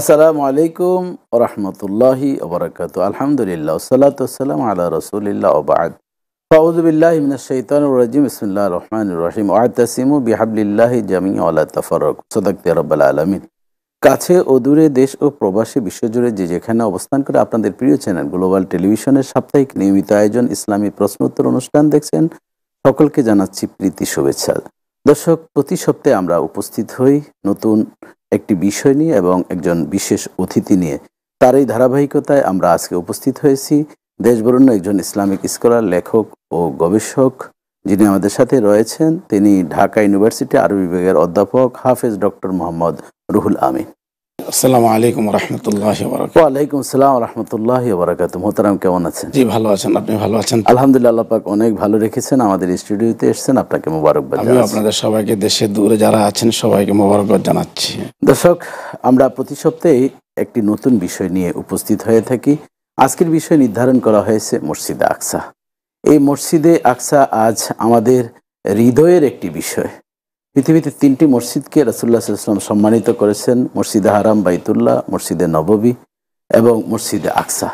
আসসালামু আলাইকুম ওরহমতুল্লাহি ওবরাকাতু। আলহামদুলিল্লাহ ওসসালাতু ওয়াসসালামু আলা রাসূলিল্লাহ ওয়া বা'দ। আউযু বিল্লাহি মিনাশ শাইতানির রাজিম। বিসমিল্লাহির রহমানির রহিম। ওয়া'তাসিমু বিহাবলিল্লাহি জামিআন ওয়া লা তাফাররাকু। সাদাকতা ইয়া রাব্বাল আলামিন। কাছে ও দূরে, দেশ ও প্রবাসী, বিশ্বজুড়ে যে যেখানে অবস্থান করে আপনাদের প্রিয় চ্যানেল গ্লোবাল টেলিভিশনের সাপ্তাহিক নিয়মিত আয়োজন ইসলামী প্রশ্নোত্তর অনুষ্ঠান দেখছেন, সকলকে জানাচ্ছি প্রীতি শুভেচ্ছা। দর্শক, প্রতি সপ্তাহে আমরা উপস্থিত হই নতুন একটি বিষয় নিয়ে এবং একজন বিশেষ অতিথি নিয়ে। তার এই ধারাবাহিকতায় আমরা আজকে উপস্থিত হয়েছি দেশবরেণ্য একজন ইসলামিক স্কলার, লেখক ও গবেষক যিনি আমাদের সাথে রয়েছেন। তিনি ঢাকা ইউনিভার্সিটি আরবি বিভাগের অধ্যাপক হাফেজ ডক্টর মোহাম্মদ রুহুল আমিন। আসসালামু আলাইকুম রহমতুল্লাহি ওয়া বারাকাতুহু। ওয়ালাইকুম আসসালাম রহমতুল্লাহি ওয়া বারাকাতুহু। মোহতারাম, কেমন আছেন? জি, ভালো আছেন। আপনি ভালো আছেন? আলহামদুলিল্লাহ, আল্লাহ পাক অনেক ভালো রেখেছেন। আমাদের স্টুডিওতে এসেছেন, আপনাকে মোবারকবাদ আমি জানাচ্ছি। আপনাদের সবাইকে, দেশে দূরে যারা আছেন সবাইকে মোবারকবাদ জানাচ্ছি। দর্শক, আমরা প্রতি সপ্তাহে একটি নতুন বিষয় নিয়ে উপস্থিত হয়ে থাকি। আজকের বিষয় নির্ধারণ করা হয়েছে মসজিদে আকসা। এই মসজিদে আকসা আজ আমাদের হৃদয়ের একটি বিষয়। পৃথিবীতে তিনটি মসজিদকে রাসূলুল্লাহ সাল্লাল্লাহু আলাইহি ওয়াসাল্লাম সম্মানিত করেছেন: মসজিদে হারাম বাইতুল্লাহ, মসজিদে নববী এবং মসজিদে আকসা।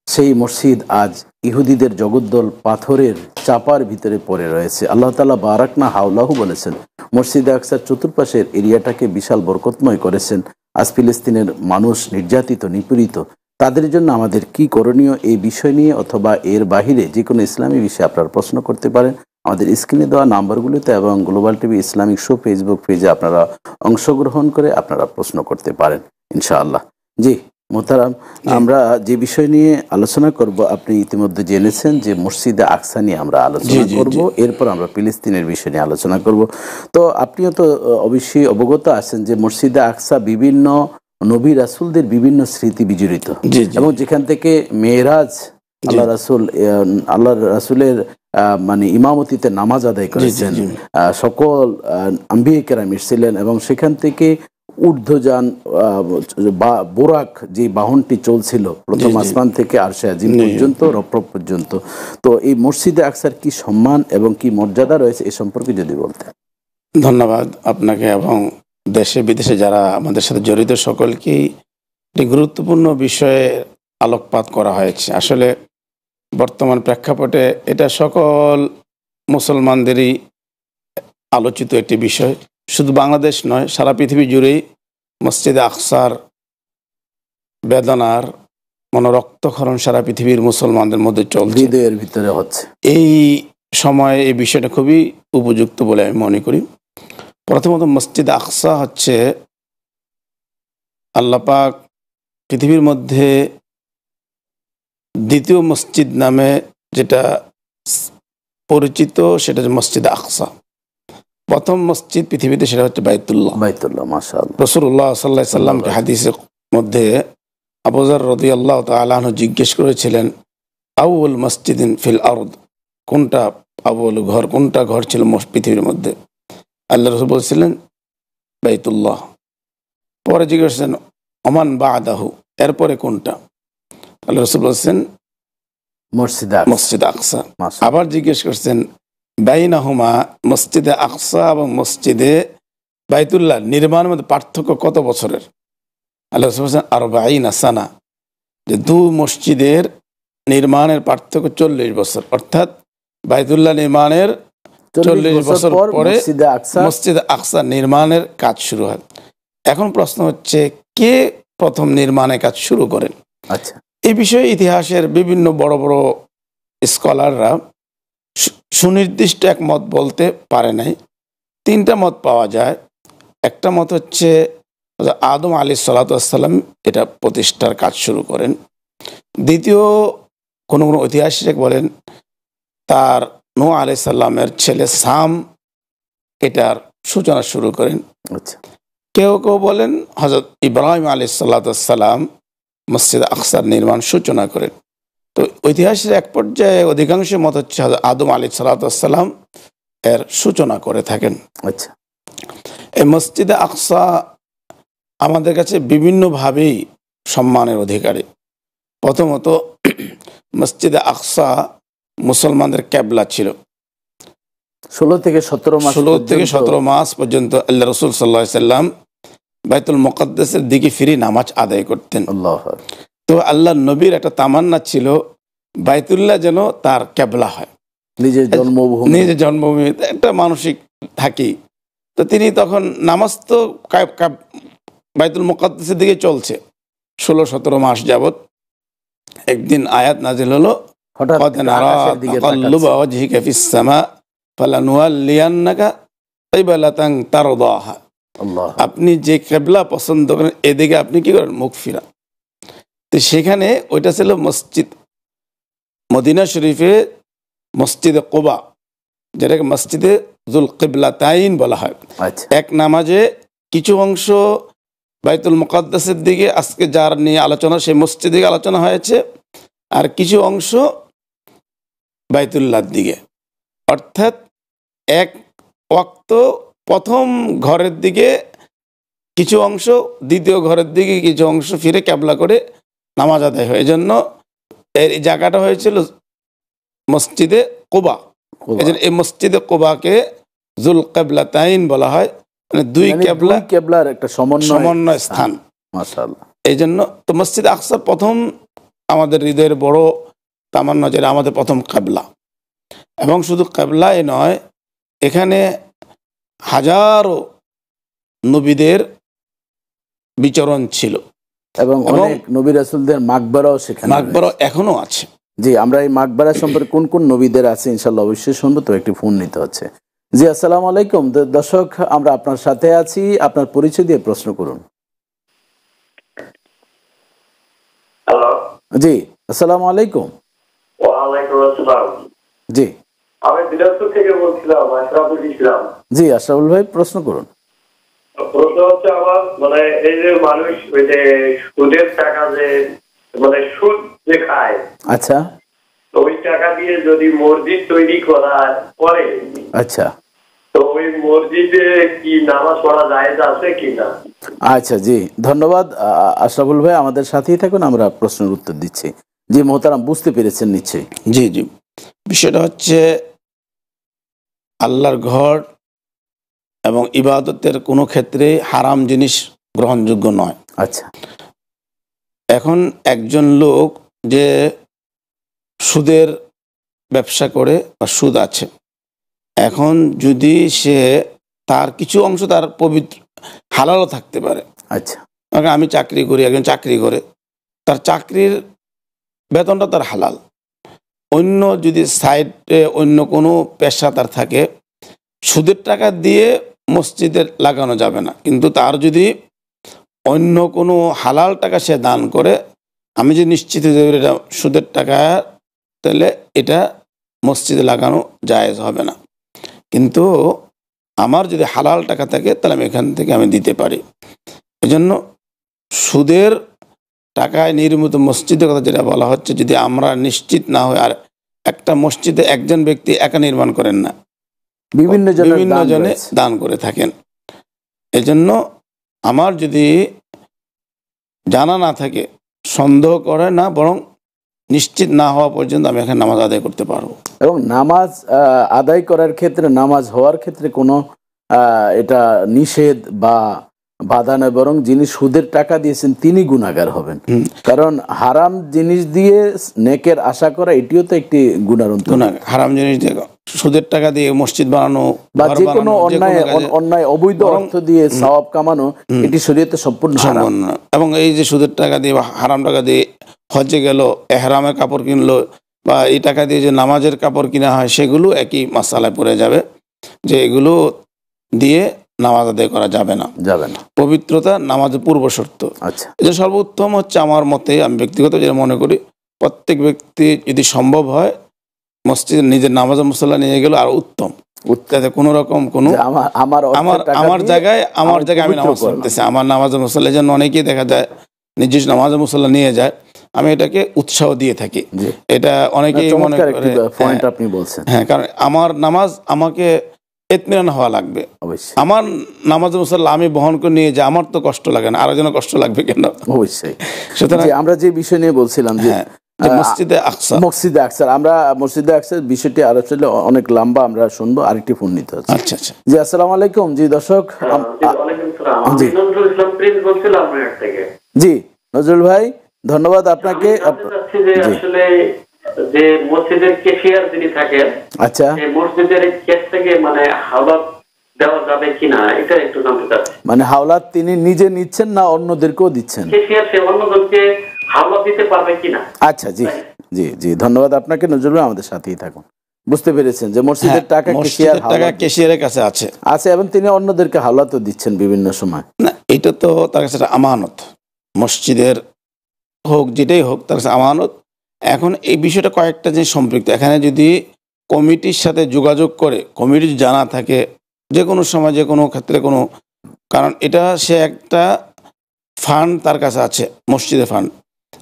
সেই মসজিদ আজ ইহুদিদের জগদ্দল পাথরের চাপার ভিতরে পড়ে রয়েছে। আল্লাহ তাআলা বারাকনা হাওলাহু বলেছেন, মসজিদে আকসার চতুর্পাশের এরিয়াটাকে বিশাল বরকতময় করেছেন। আজ ফিলিস্তিনের মানুষ নির্যাতিত, নিপীড়িত, তাদের জন্য আমাদের কি করণীয়, এই বিষয় নিয়ে অথবা এর বাহিরে যে কোনো ইসলামী বিষয়ে আপনারা প্রশ্ন করতে পারেন আমাদের স্ক্রিনে দেওয়া নাম্বারগুলোতে, এবং global TV Islamic show Facebook পেজে আপনারা অংশগ্রহণ করে আপনারা প্রশ্ন করতে পারেন ইনশাআল্লাহ। জি মোহতারাম, আমরা যে বিষয় নিয়ে আলোচনা করব আপনি ইতিমধ্যে জেনেছেন যে মসজিদে আকসা নিয়ে আমরা আলোচনা করব, এরপর আমরা ফিলিস্তিনের বিষয় নিয়ে আলোচনা করব। তো আপনিও তো অবশ্যই অবগত আছেন যে মসজিদে আকসা বিভিন্ন নবী রাসূলদের বিভিন্ন স্মৃতি বিজড়িত, এবং যেখান থেকে মেরাজ আল্লাহ রাসূলের মানে ইমামতিতে নামাজ আদায় করেছেন, সকল আম্বিয়া কেরাম এসেছিলেন, এবং সেখান থেকে ঊর্ধ্বযান বোরাক যে বাহনটি চলছিল প্রথম আসমান থেকে আরশে আজিম পর্যন্ত, রফরফ পর্যন্ত। তো এই মসজিদে আকসার কি সম্মান এবং কি মর্যাদা রয়েছে এ সম্পর্কে যদি বলতেন। ধন্যবাদ আপনাকে এবং দেশে বিদেশে যারা আমাদের সাথে জড়িত সকলকেই একটি গুরুত্বপূর্ণ বিষয়ে আলোকপাত করা হয়েছে। আসলে বর্তমান প্রেক্ষাপটে এটা সকল মুসলমানদেরই আলোচিত একটি বিষয়। শুধু বাংলাদেশ নয়, সারা পৃথিবী জুড়েই মসজিদে আকসার বেদনার মনোরক্তক্ষরণ সারা পৃথিবীর মুসলমানদের মধ্যে চলছে, হৃদয়ের ভিতরে হচ্ছে। এই সময়ে এই বিষয়টা খুবই উপযুক্ত বলে আমি মনে করি। প্রথমত, মসজিদে আকসা হচ্ছে আল্লাহ পাক পৃথিবীর মধ্যে দ্বিতীয় মসজিদ নামে যেটা পরিচিত, সেটা হচ্ছে মসজিদে আকসা। প্রথম মসজিদ পৃথিবীতে সেটা হচ্ছে বাইতুল্লাহ। মাশাআল্লাহ। রাসূলুল্লাহ সাল্লাল্লাহু আলাইহি সাল্লামকে হাদিসের মধ্যে আবু যর রাদিয়াল্লাহু তাআলা আনহু জিজ্ঞেস করেছিলেন, আউয়াল মসজিদিন ফিল আরদ, কোনটা আউয়াল ঘর, কোনটা ঘর ছিল পৃথিবীর মধ্যে? আল্লাহ রাসূল বলেছিলেন বাইতুল্লাহ। পরে জিজ্ঞেস করেছেন ওমান বা'দাহু, এরপরে কোনটা? আল্লাহ রাসূল বলেছেন মসজিদে আকসা। আবার জিজ্ঞেস করছেন বাইনাহুমা, মসজিদে আকসা এবং মসজিদে বাইতুল্লাহ নির্মাণের মধ্যে পার্থক্য কত বছরের? আল্লাহ রাসূল বলেছেন আরবাঈনা সানা, যে দু মসজিদের নির্মাণের পার্থক্য 40 বছর, অর্থাৎ বাইতুল্লাহ নির্মাণের 40 বছর পরে মসজিদে আকসা নির্মাণের কাজ শুরু হয়। এখন প্রশ্ন হচ্ছে, কে প্রথম নির্মাণের কাজ শুরু করেন? আচ্ছা, এই বিষয়ে ইতিহাসের বিভিন্ন বড় বড় স্কলাররা সুনির্দিষ্ট এক মত বলতে পারে নাই। তিনটা মত পাওয়া যায়। একটা মত হচ্ছে আদম আলাইহিস সালাতু ওয়াস সালাম এটা প্রতিষ্ঠার কাজ শুরু করেন। দ্বিতীয়, কোনো কোনো ঐতিহাসিক বলেন তার নূহ আলাইহিস সালামের ছেলে সাম এটার সূচনা শুরু করেন। আচ্ছা, কেউ কেউ বলেন হযরত ইব্রাহিম আলাইহিস সালাতু ওয়াস সালাম মসজিদ আকসার নির্মাণ সূচনা করেন। তো ঐতিহাসিক এক পর্যায়ে অধিকাংশ মত হচ্ছে আদম আলাইহিস সালাতু ওয়াস সালাম এর সূচনা করে থাকেন। আচ্ছা, এই মসজিদে আকসা আমাদের কাছে বিভিন্নভাবেই সম্মানের অধিকারী। প্রথমত, মসজিদে আকসা মুসলমানদের কেবলা ছিল। 16 থেকে 17 মাস পর্যন্ত আল্লাহ রাসূল সাল্লাল্লাহু আলাইহি সাল্লাম বাইতুল মুকাদ্দাসের দিকে ফিরে নামাজ আদায় করতেন। আল্লাহ। তো আল্লাহ নবীর একটা তামান্না ছিল বাইতুল্লাহ যেন তার কেবলা হয়, নিজের জন্মভূমি, নিজের জন্মভূমি একটা মানসিক থাকি। তো তিনি তখন নামাজ তো বাইতুল মুকাদ্দাসের দিকে চলছে 16-17 মাস যাবত। একদিন আয়াত নাজিল হলো, হঠাৎ قد نرى تقلب وجهك في السماء فلنولينك قبلة ترضاها। আপনি যে কেবলা পছন্দ করেন এদিকে আপনি কি করেন, মুখ ফিরান। তো সেখানে ওইটা ছিল মসজিদ মদিনা শরীফে মসজিদে কুবা, যেটাকে মসজিদে জুল কিবলাতাইন বলা হয়। এক নামাজে কিছু অংশ বাইতুল মুকাদ্দাসের দিকে, আজকে যার নিয়ে আলোচনা সেই মসজিদ দিকে আলোচনা হয়েছে, আর কিছু অংশ বাইতুল্লাহর দিকে। অর্থাৎ এক ওয়াক্ত প্রথম ঘরের দিকে কিছু অংশ, দ্বিতীয় ঘরের দিকে কিছু অংশ ফিরে ক্যাবলা করে নামাজ আদায় হয়। এই জন্য এই জায়গাটা হয়েছিল মসজিদে কুবা। এই জন্য এই মসজিদে কুবাকে জুল কিবলাতাইন বলা হয়, মানে দুই কেবলার একটা সমন্বয় স্থান। মাশাআল্লাহ। এই জন্য তো মসজিদ আকসা প্রথম আমাদের হৃদয়ের বড় তামান্না, যেটা আমাদের প্রথম কেবলা। এবং শুধু কেবলাই নয়, এখানে হাজারো নবীদের বিচরণ ছিল এবং অনেক নবী রাসূলদের মাকবারাও সেখানে, মাকবারা এখনো আছে। জি, আমরা এই মাকবারা সম্পর্কে কোন কোন নবীদের আছে ইনশাআল্লাহ অবশ্যই শুনবো। তো একটি ফোন নিতে হচ্ছে। জি, আসসালামু আলাইকুম দর্শক, আমরা আপনার সাথে আছি, আপনার পরিচয় দিয়ে প্রশ্ন করুন। হ্যালো। জি, আসসালামু আলাইকুম। ওয়ালাইকুম আসসালাম। জি, আমি দিনাজপুর থেকে বলছিলাম, আশরাফুল ইসলাম। জি, আশরাফুল ভাই প্রশ্ন করুন। প্রশ্ন হচ্ছে আমার, মানে এই যে মানুষ ওই যে সুদের টাকা যে মানে সুদ যে খায়, আচ্ছা, ওই টাকা দিয়ে যদি মসজিদ তৈরি করা করে, আচ্ছা, তো ওই মসজিদে কি নামাজ পড়া জায়েজ আছে কিনা? আচ্ছা, জি ধন্যবাদ আশরাফুল ভাই, আমাদের সাথেই থাকুন, আমরা প্রশ্নের উত্তর দিচ্ছি। জি মোহতারাম, বুঝতে পেরেছেন নিশ্চয়ই? জি জি, বিষয়টা হচ্ছে আল্লাহর ঘর এবং ইবাদতের কোনো ক্ষেত্রে হারাম জিনিস গ্রহণযোগ্য নয়। আচ্ছা, এখন একজন লোক যে সুদের ব্যবসা করে বা সুদ আছে, এখন যদি সে তার কিছু অংশ তার পবিত্র হালালও থাকতে পারে। আচ্ছা, আমি চাকরি করি, একজন চাকরি করে, তার চাকরির বেতনটা তার হালাল। অন্য যদি সাইডে অন্য কোনো পেশা তার থাকে, সুদের টাকা দিয়ে মসজিদে লাগানো যাবে না। কিন্তু তার যদি অন্য কোনো হালাল টাকা সে দান করে, আমি যে নিশ্চিত যে এটা সুদের টাকা, তাহলে এটা মসজিদে লাগানো জায়েজ হবে না। কিন্তু আমার যদি হালাল টাকা থাকে তাহলে আমি এখান থেকে আমি দিতে পারি। এজন্য সুদের টাকায় নির্মিত মসজিদের কথা যেটা বলা হচ্ছে, যদি আমরা নিশ্চিত না হই, আর একটা মসজিদে একজন ব্যক্তি একা নির্মাণ করেন না, বিভিন্ন জনে দান করে থাকেন। এজন্য আমার যদি জানা না থাকে, সন্দেহ করে না, বরং নিশ্চিত না হওয়া পর্যন্ত আমি এখানে নামাজ আদায় করতে পারবো। এবং নামাজ আদায় করার ক্ষেত্রে, নামাজ হওয়ার ক্ষেত্রে কোনো এটা নিষেধ বা বাধা নয়, বরং যিনি সুদের টাকা দিয়েছেন তিনি গুনাহগার হবেন। কারণ হারাম জিনিস দিয়ে নেকের আশা করা, এটিও তো একটি গুনার অন্তর্ভুক্ত। হারাম জিনিস দিয়ে সুদের টাকা দিয়ে মসজিদ বানানো বা যে কোনো অন্যায় অবৈধ অর্থ দিয়ে সওয়াব কামানো, এটি শরীয়তে সম্পূর্ণ হারাম। এবং এই যে সুদের টাকা দিয়ে বা হারাম টাকা দিয়ে হজ্জে গেল, এহরামের কাপড় কিনলো, বা এই টাকা দিয়ে যে নামাজের কাপড় কিনা হয়, সেগুলো একই মাসালায় পড়ে যাবে, যে এগুলো দিয়ে নামাজ আদায় করা যাবে না। পবিত্রতা নামাজের পূর্ব শর্ত। আচ্ছা, এটা সর্বোত্তম হচ্ছে আমার মতে, আমি ব্যক্তিগত যেটা মনে করি, প্রত্যেক ব্যক্তি যদি সম্ভব হয় মসজিদে নিজের নামাজ মুসল্লা নিয়ে গেল আর উত্তম। যাতে কোনো রকম কোনো আমার জায়গায় আমি নামাজ পড়তেছি, আমার নামাজ মুসল্লা, যেন অনেকেই দেখা যায় নিজের নামাজ মুসল্লা নিয়ে যায়, আমি এটাকে উৎসাহ দিয়ে থাকি। এটা অনেকেই মনে করে, হ্যাঁ, কারণ আমার নামাজ আমাকে ইতমিনান হওয়া লাগবে। আমার নামাজ মুসল্লা আমি বহন করে নিয়ে যাই, আমার তো কষ্ট লাগে না, আরো যেন কষ্ট লাগবে কেন? অবশ্যই। সুতরাং আমরা যে বিষয় নিয়ে বলছিলাম যে যে মসজিদে আকসা। মসজিদে আকসা, আমরা মসজিদে আকসার বিষয়টি আসলে অনেক লম্বা, আমরা শুনবো। আরেকটি ফোন নিতে হচ্ছে। আচ্ছা আচ্ছা, জি, আসসালামু আলাইকুম। জি দর্শক, আমি নজরুল ইসলাম প্রিন্স বলছিলাম নয়ার থেকে। জি নজরুল ভাই, ধন্যবাদ আপনাকে। যে আসলে যে মসজিদের কেশিয়ার যিনি থাকেন, আচ্ছা, এই মসজিদের কেস থেকে মানে হাওলাত দেওয়া যাবে কিনা এটা একটু জানতে চাচ্ছি। মানে হাওলাত তিনি নিজে নিচ্ছেন না অন্যদেরকেও দিচ্ছেন? কেশিয়ার সে অন্যজনকে হাওলাত দিতে পারবে কিনা। আচ্ছা, জি জি জি, ধন্যবাদ আপনাকে নজরুল ভাই, আমাদের সাথেই থাকুন। বুঝতে পেরেছেন যে মসজিদের টাকা কেশিয়ারের কাছে আছে আছে এবং তিনি অন্যদেরকে হাওলাতও দিচ্ছেন বিভিন্ন সময়। না, এটা তো তার কাছে একটা আমানত, মসজিদের হোক যেটাই হোক তার কাছে আমানত। এখন এই বিষয়টা কয়েকটা জিনিস সম্পৃক্ত। এখানে যদি কমিটির সাথে যোগাযোগ করে, কমিটি জানা থাকে যে কোনো সময় যে কোনো ক্ষেত্রে কোনো, কারণ এটা সে একটা ফান্ড তার কাছে আছে, মসজিদের ফান্ড,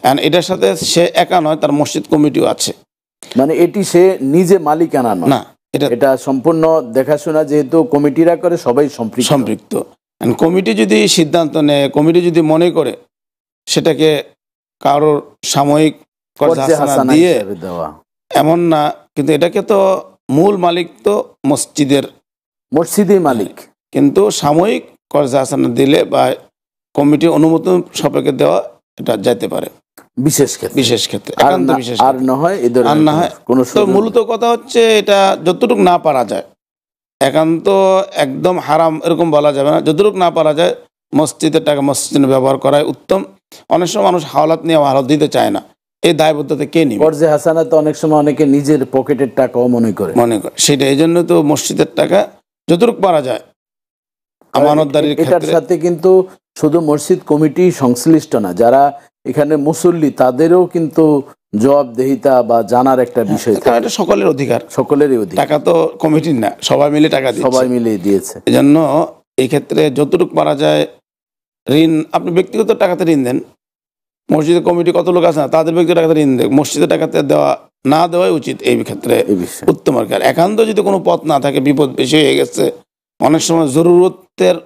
অ্যান্ড এটার সাথে সে একা নয়, তার মসজিদ কমিটিও আছে। মানে এটি সে নিজে মালিকানা নয়, না, এটা সম্পূর্ণ দেখাশোনা যেহেতু কমিটিরা করে, সবাই সম্পৃক্ত। কমিটি যদি সিদ্ধান্ত নেয়, কমিটি যদি মনে করে সেটাকে কারোর সাময়িক দিয়ে এমন না, কিন্তু এটাকে তো মূল মালিক তো মসজিদই মালিক, কিন্তু সাময়িক কর্জা হাসানা দিলে বা কমিটির অনুমোদন সাপেক্ষে দেওয়া এটা যেতে পারে বিশেষ ক্ষেত্রে, একান্ত বিশেষ, আর না হয় কোনো। তো মূলত কথা হচ্ছে এটা যতটুকু না পারা যায়, একান্ত একদম হারাম এরকম বলা যাবে না, যতটুকু না পারা যায় মসজিদের টাকা মসজিদে ব্যবহার করাই উত্তম। অনেক সময় মানুষ হাওলাত নিয়ে হাওলাত দিতে চায় না, এই দায়বদ্ধতা কে নিবে? কর্জে হাসানা তো অনেক সময় অনেকে নিজের পকেটের টাকাও মনে করে সেটা। এই জন্য তো মসজিদের টাকা যতটুকু পারা যায় আমানতদারির ক্ষেত্রে। এটার সাথে কিন্তু শুধু মসজিদ কমিটি সংশ্লিষ্ট না, যারা এখানে মুসল্লি তাদেরও কিন্তু জবাবদেহিতা বা জানার একটা বিষয় থাকে। এটা সকলেরই অধিকার। টাকা তো কমিটির না, সবাই মিলে টাকা দিয়েছে, সবাই মিলে দিয়েছে। এজন্য এই ক্ষেত্রে যতটুকু পারা যায়, ঋণ আপনি ব্যক্তিগত টাকাতে ঋণ দেন, মসজিদের কমিটি কত লোক আছে না, তাদের ব্যক্তিগত টাকাতে ঋণ দেন, মসজিদের টাকাতে দেওয়া না দেওয়াই উচিত এই ক্ষেত্রে উত্তম আর কি। একান্ত যদি কোনো পথ না থাকে, বিপদ বেশি হয়ে গেছে, অনেক সময় জরুরতের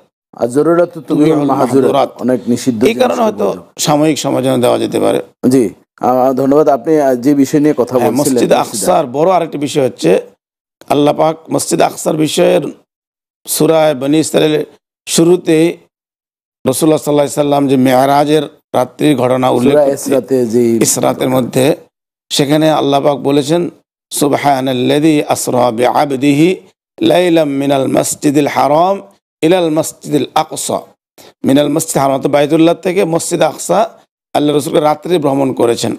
অনেক নিষিদ্ধ, এই কারণে হয়তো সাময়িক সময় জন্য দেওয়া যেতে পারে। জি, ধন্যবাদ। আপনি যে বিষয় নিয়ে কথা বলছিলেন, মসজিদ আকসার বড় আরেকটি বিষয় হচ্ছে, আল্লাহ পাক মসজিদ আকসার বিষয়ের সূরা বনী ইসরাঈলের শুরুতে রাসূলুল্লাহ সাল্লাল্লাহু আলাইহি সাল্লাম যে মেরাজের রাত্রির ঘটনা উল্লেখ ইসরাতের মধ্যে, সেখানে আল্লাহ পাক বলেছেন, সুবহানাল্লাযী আসরা বিআবদিহি লাইলাম মিনাল মাসজিদিল হারাম ইলাল মসজিদুল আকসা। মিনাল মসজিদ হারাম তো বাইতুল্লাহ থেকে মসজিদ আকসা আল্লাহ রাসূল রাত্রি ভ্রমণ করেছেন।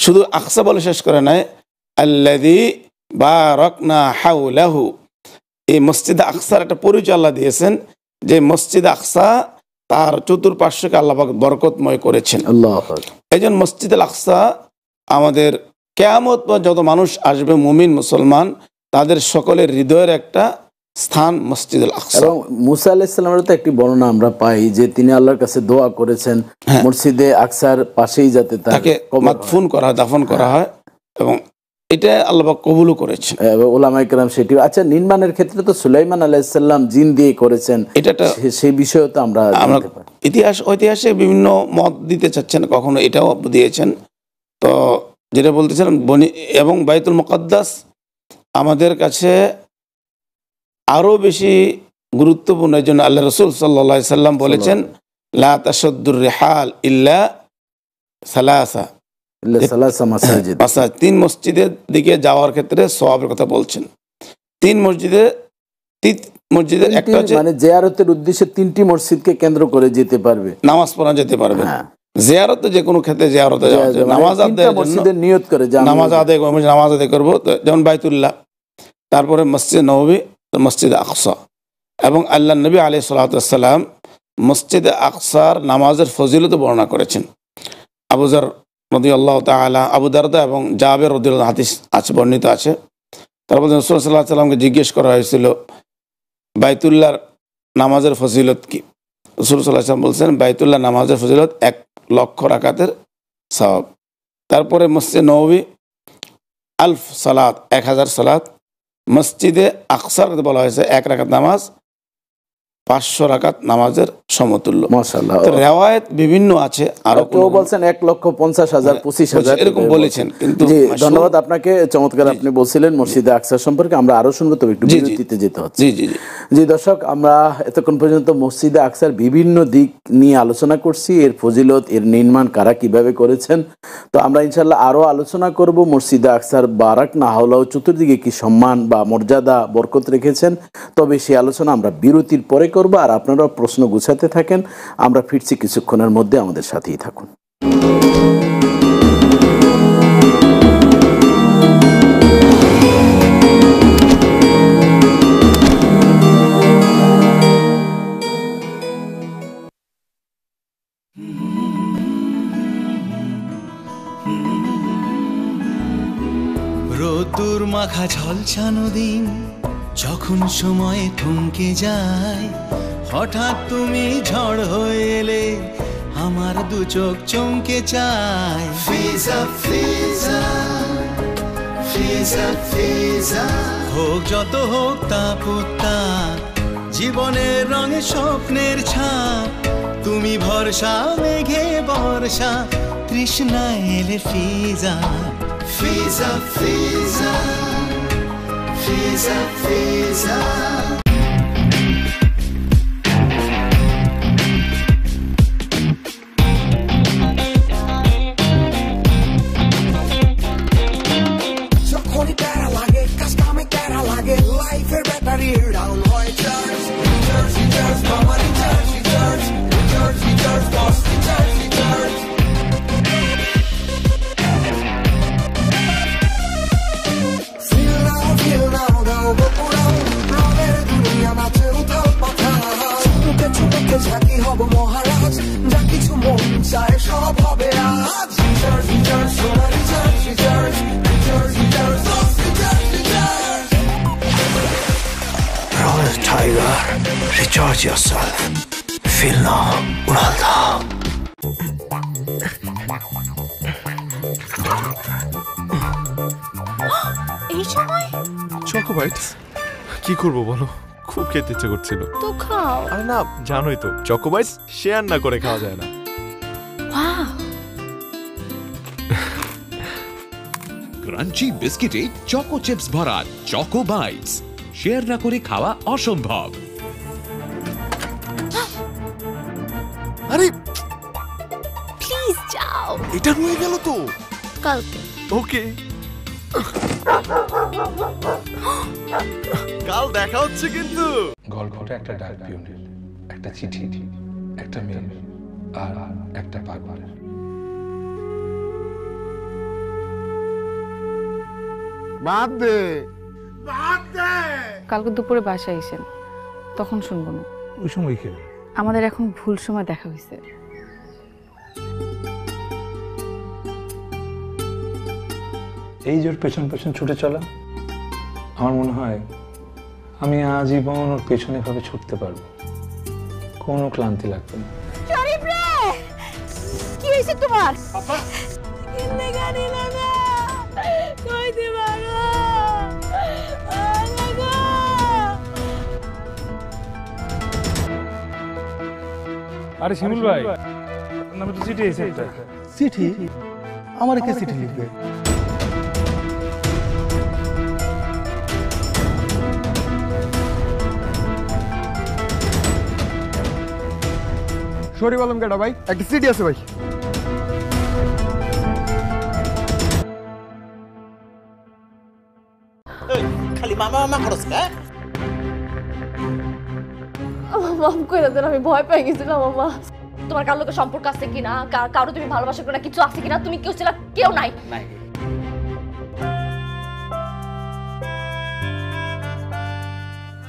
শুধু আকসা বলে শেষ করে নাই, আল্লাযী বারাকনা হাওলাহু। এই মসজিদ আকসার একটা পরিচয় আল্লাহ দিয়েছেন, যে মসজিদ আকসা তার চতুর্পার্শ্বকে আল্লাহ পাক বরকতময় করেছেন। এই জন্য মসজিদ আকসা আমাদের কিয়ামত পর্যন্ত যত মানুষ আসবে মুমিন মুসলমান, তাদের সকলের হৃদয়ের একটা স্থান মসজিদুল আকসা। এবং মুসা আলাইহিস সালামের তো একটি বর্ণনা আমরা পাই যে তিনি আল্লাহর কাছে দোয়া করেছেন মসজিদে আকসার পাশেই যাতে তাকে মাদফুন করা, দাফন করা হয়, এবং এটা আল্লাহ পাক কবুলও করেছেন ওলামায়ে কেরাম সেটি। আচ্ছা, নির্মাণের ক্ষেত্রে তো সুলাইমান আলাইহিস সালাম জিন দিয়ে করেছেন, এটা সেই বিষয়ে তো আমরা ঐতিহাসে বিভিন্ন মত দিতে চাচ্ছেন, কখনো এটাও দিয়েছেন। তো যেটা বলতেছিলাম এবং বাইতুল মুকাদ্দাস আমাদের কাছে আরো বেশি গুরুত্বপূর্ণ। এই জন্য আল্লাহ রাসূল সাল্লাল্লাহু আলাইহি সাল্লাম বলেছেন, লা তাশাদ্দুর রিহাল ইল্লা সালাসা মাসাজিদ। তিন মসজিদের দিকে যাওয়ার ক্ষেত্রে সওয়াবের কথা বলছেন। তিন মসজিদের একটা হচ্ছে মানে জিয়ারতের উদ্দেশ্যে তিনটি মসজিদকে কেন্দ্র করে যেতে পারবে, নামাজ পড়া যেতে পারবে। জিয়ারত যে কোনো ক্ষেত্রে জিয়ারতে যাওয়া যায়, নামাজ আদায় মসজিদের নিয়ত করে নামাজ আদায় করব, যেমন বাইতুল্লাহ, তারপরে মসজিদ নববী, মসজিদ আকসা। এবং আল্লাহ নবী আলাইহিস সালাতু ওয়াস সালাম মসজিদ আকসার নামাজের ফজিলত বর্ণনা করেছেন। আবু যর রাদিয়াল্লাহু তাআলা, আবু দারদা এবং জাবের রাদিয়াল্লাহু হাদিস আছে, বর্ণিত আছে। তারপর রাসূল সাল্লাল্লাহু আলাইহি সাল্লামকে জিজ্ঞেস করা হয়েছিল বাইতুল্লাহর নামাজের ফজিলত কি? রাসূল সাল্লাল্লাহু আলাইহি সাল্লাম বলছেন, বাইতুল্লাহ নামাজের ফজিলত 1,00,000 রাকাতের সওয়াব। তারপরে মসজিদ নববী 1000 সালাত, 1000 সালাত। মসজিদে আকসার বলা হয়েছে 1 রাকাত নামাজ 500 রাকাত নামাজের সমতুল্য। মাশাআল্লাহ। তো রিওয়ায়াত বিভিন্ন আছে, আরো কেউ বলছেন 1,50,000, 25,000 এরকম বলেছেন, কিন্তু জি ধন্যবাদ আপনাকে, চমৎকার আপনি বলছিলেন মসজিদে আকসা সম্পর্কে। আমরা আরো শুনবো, তবে একটু বিরতিতে যেতে হচ্ছে। জি জি জি জি দর্শক, আমরা এতক্ষণ পর্যন্ত মসজিদে আকসার বিভিন্ন দিক নিয়ে আলোচনা করছি, এর ফজিলত, এর নির্মাণ কারা কিভাবে করেছেন। তো আমরা ইনশাআল্লাহ আরো আলোচনা করব মসজিদে আকসার বারাক না হাওলাও চতুর্দিকে কি সম্মান বা মর্যাদা বরকত রেখেছেন। তবে সেই আলোচনা আমরা বিরতির পরে করব। আর আপনারা প্রশ্ন গুছাতে থাকেন, আমরা ফিরছি কিছুক্ষণের মধ্যে, আমাদের সাথেই থাকুন। রোদ্দুর মাখা ঝলসানো দিন, যখন সময় থমকে যায়, হঠাৎ তুমি ঝড় হয়ে এলে আমার দু চোখ চমকে চায়। ফিজা ফিজা ফিজা ফিজা, হোক যত হোক তাপ উত্তাপ, জীবনের রঙে স্বপ্নের ছাপ, তুমি ভরসা মেঘে বর্ষা, তৃষ্ণা এলে ফিজা ফিজা ফিজা ফিজা ফিজা। যখনই প্যারা লাগে, কাজ কামে প্যারা লাগে, লাইফের ব্যাটারি ডাউন হয়, চার্জ রিচার্জ রিচার্জ, মামা recharge recharge recharge recharge, boss recharge recharge. Feel now, দাও বকুড়াও, রঙের দুনিয়া নাচে উথাল পাথাল, চুমুকে চুমুকে ঝাঁকি হব মহারাজ, যা কিছু মন চায় সব হবে আজ। রিচার্জ রিচার্জ, সোনা recharge recharge recharge recharge, boss recharge recharge. Royal Tiger, recharge yourself. Feel now, উড়াল দাও। এই সময় চকো বাইটস কি করবো বলো, খুব খেতে ইচ্ছে করছিল। তো খাও। আরে না, জানোই তো চকো বাইটস শেয়ার না করে খাওয়া যায় না। ওয়াও, ক্রাঞ্চি বিস্কিটে চকো চিপস ভরা চকো বাইটস, শেয়ার না করে খাওয়া অসম্ভব। আরে প্লিজ যাও। এটা রয়ে গেল তো। কালকে ওকে, কাল দেখা হচ্ছে কিন্তু। গল্পটা একটা ডাক পিয়নের, একটা চিঠি, একটা মেল আর একটা পাগলের। বাদ দে। কালকে দুপুরে বাসায় এসেন, তখন শুনবো না। ওই সময় খেল আমাদের এখন ভুল সময় দেখা হয়েছে। এই যে ওর পেছন পেছন ছুটে চলা, আমার মনে হয় আমি আজীবন ওর পেছনে ভাবে ছুটতে পারবো, কোনো ক্লান্তি লাগবে না। শরীফ রে, কি হয়েছে তোমার? কিনলে গাড়ি লাগা কইতে পারো। আরে শিমুল ভাই, নামে তো চিঠি এসে একটা। চিঠি? আমার কে চিঠি লিখবে? শরীফ আলম কেডা ভাই? একটা চিঠি আছে ভাই। খালি মামা মামা খরচ কা? মাফ করে দেন, আমি ভয় পেয়ে গেছিলাম মামা। তোমার কার লোকের সম্পর্ক আছে কিনা, কারো তুমি ভালোবাসা কিনা, কিছু আছে কিনা? তুমি কেউ ছিল? কেউ নাই।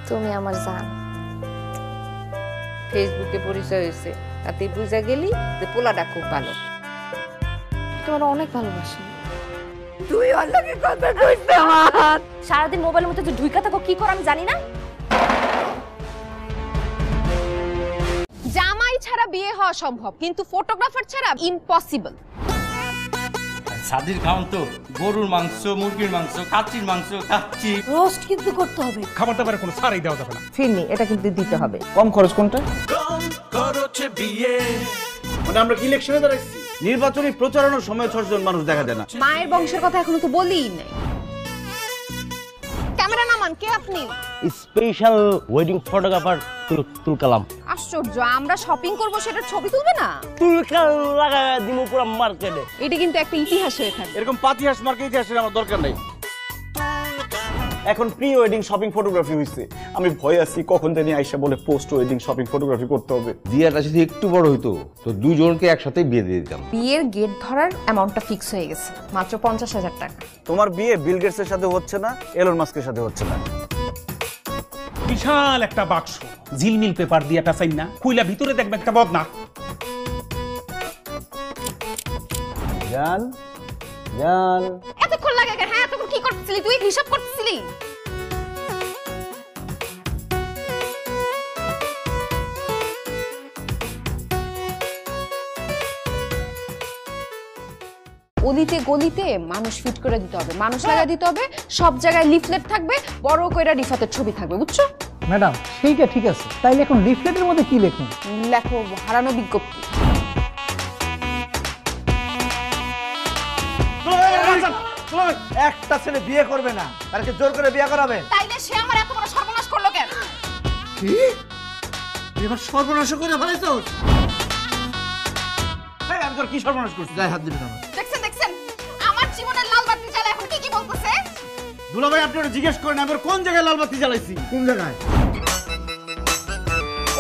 তুমি আমার জান। ফেসবুকে পরিচয় হয়েছে, তাতে বুঝা গেলি যে পোলাটা খুব ভালো। তোমার অনেক ভালোবাসি। তুই অন্যকে কথা কইতে আমার। সারাদিন মোবাইলের মধ্যে যে ঢুইকা থাকো, কি করো আমি জানি না। জামাই ছাড়া বিয়ে হওয়া সম্ভব, কিন্তু ফটোগ্রাফার ছাড়া ইম্পসিবল। সাদির খাওয়ান তো গরুর মাংস, মুরগির মাংস, কাচ্চির মাংস খাচ্ছি। রোস্ট কিন্তু করতে হবে। খাবার দাবারের কোনো ছাড়ই দেওয়া যাবে না। ফিরনি এটা কিন্তু দিতে হবে। কম খরচ কোনটা? খরচে বিয়ে। মানে আমরা কি ইলেকশনে দাঁড়াইছি? নির্বাচনী প্রচারণার সময় 6 জন মানুষ দেখা যায় না। মায়ের বংশের কথা এখনো তো বলিই নাই। ক্যামেরা নামান, কে আপনি? স্পেশাল ওয়েডিং ফটোগ্রাফার তুলকালাম। আশ্চর্য, আমরা শপিং করব সেটা ছবি তুলবে না? তুলকাল লাগা দিমু পুরো মার্কেটে। এটা কিন্তু একটা ইতিহাস হয়ে থাকে। এরকম পাতিহাস মার্কে ইতিহাসের আমার দরকার নাই। এখন প্রি ওয়েডিং শপিং ফটোগ্রাফি হইছে, আমি ভয় আছি কখন জানি আইসা বলে পোস্ট ওয়েডিং শপিং ফটোগ্রাফি করতে হবে। বিয়েটা যদি একটু বড় হইতো তো দুজনকে একসাথে বিয়ে দিয়ে দিতাম। বিয়ের গেট ধরার অ্যামাউন্টটা ফিক্স হয়ে গেছে, মাত্র 50,000 টাকা। তোমার বিয়ে বিল গেটসের সাথে হচ্ছে না, এলন মাস্কের সাথে হচ্ছে না। বিশাল একটা বাক্স, ঝিলমিল পেপার দিয়ে একটা চাই না, খুইলা ভিতরে দেখবে একটা বদনা। জান জান, এতক্ষণ লাগে কেন? হ্যাঁ, এতক্ষণ কি করতেছিলি তুই? হিসাব করতেছিলি? অলিতে গলিতে মানুষ ফিট করে দিতে হবে, মানুষ লাগা দিতে হবে, সব জায়গায় লিফলেট থাকবে, বড় কইরা রিফাতের ছবি থাকবে, বুঝছো? ম্যাডাম সেইটা ঠিক আছে, তাইলে এখন লিফলেটের মধ্যে কি লিখুন? লেখো হারানো বিজ্ঞপ্তি। একটা ছেলে বিয়ে করবে না, তারকে জোর করে বিয়ে করাবে। তাইলে সে আমার এত বড় সর্বনাশ করলো কেন? কি এবার সর্বনাশ করে ফেলাইছো? এই আমি তোর কি সর্বনাশ করছি? গায়ে হাত দিবি না। দেখছেন দেখছেন আমার জীবনের লাল বাতি জ্বালা এখন কি বলতেছে? দুলাভাই আপনি ওটা জিজ্ঞেস করেন আমি কোন জায়গায় লাল বাতি জ্বালাইছি? কোন জায়গায়?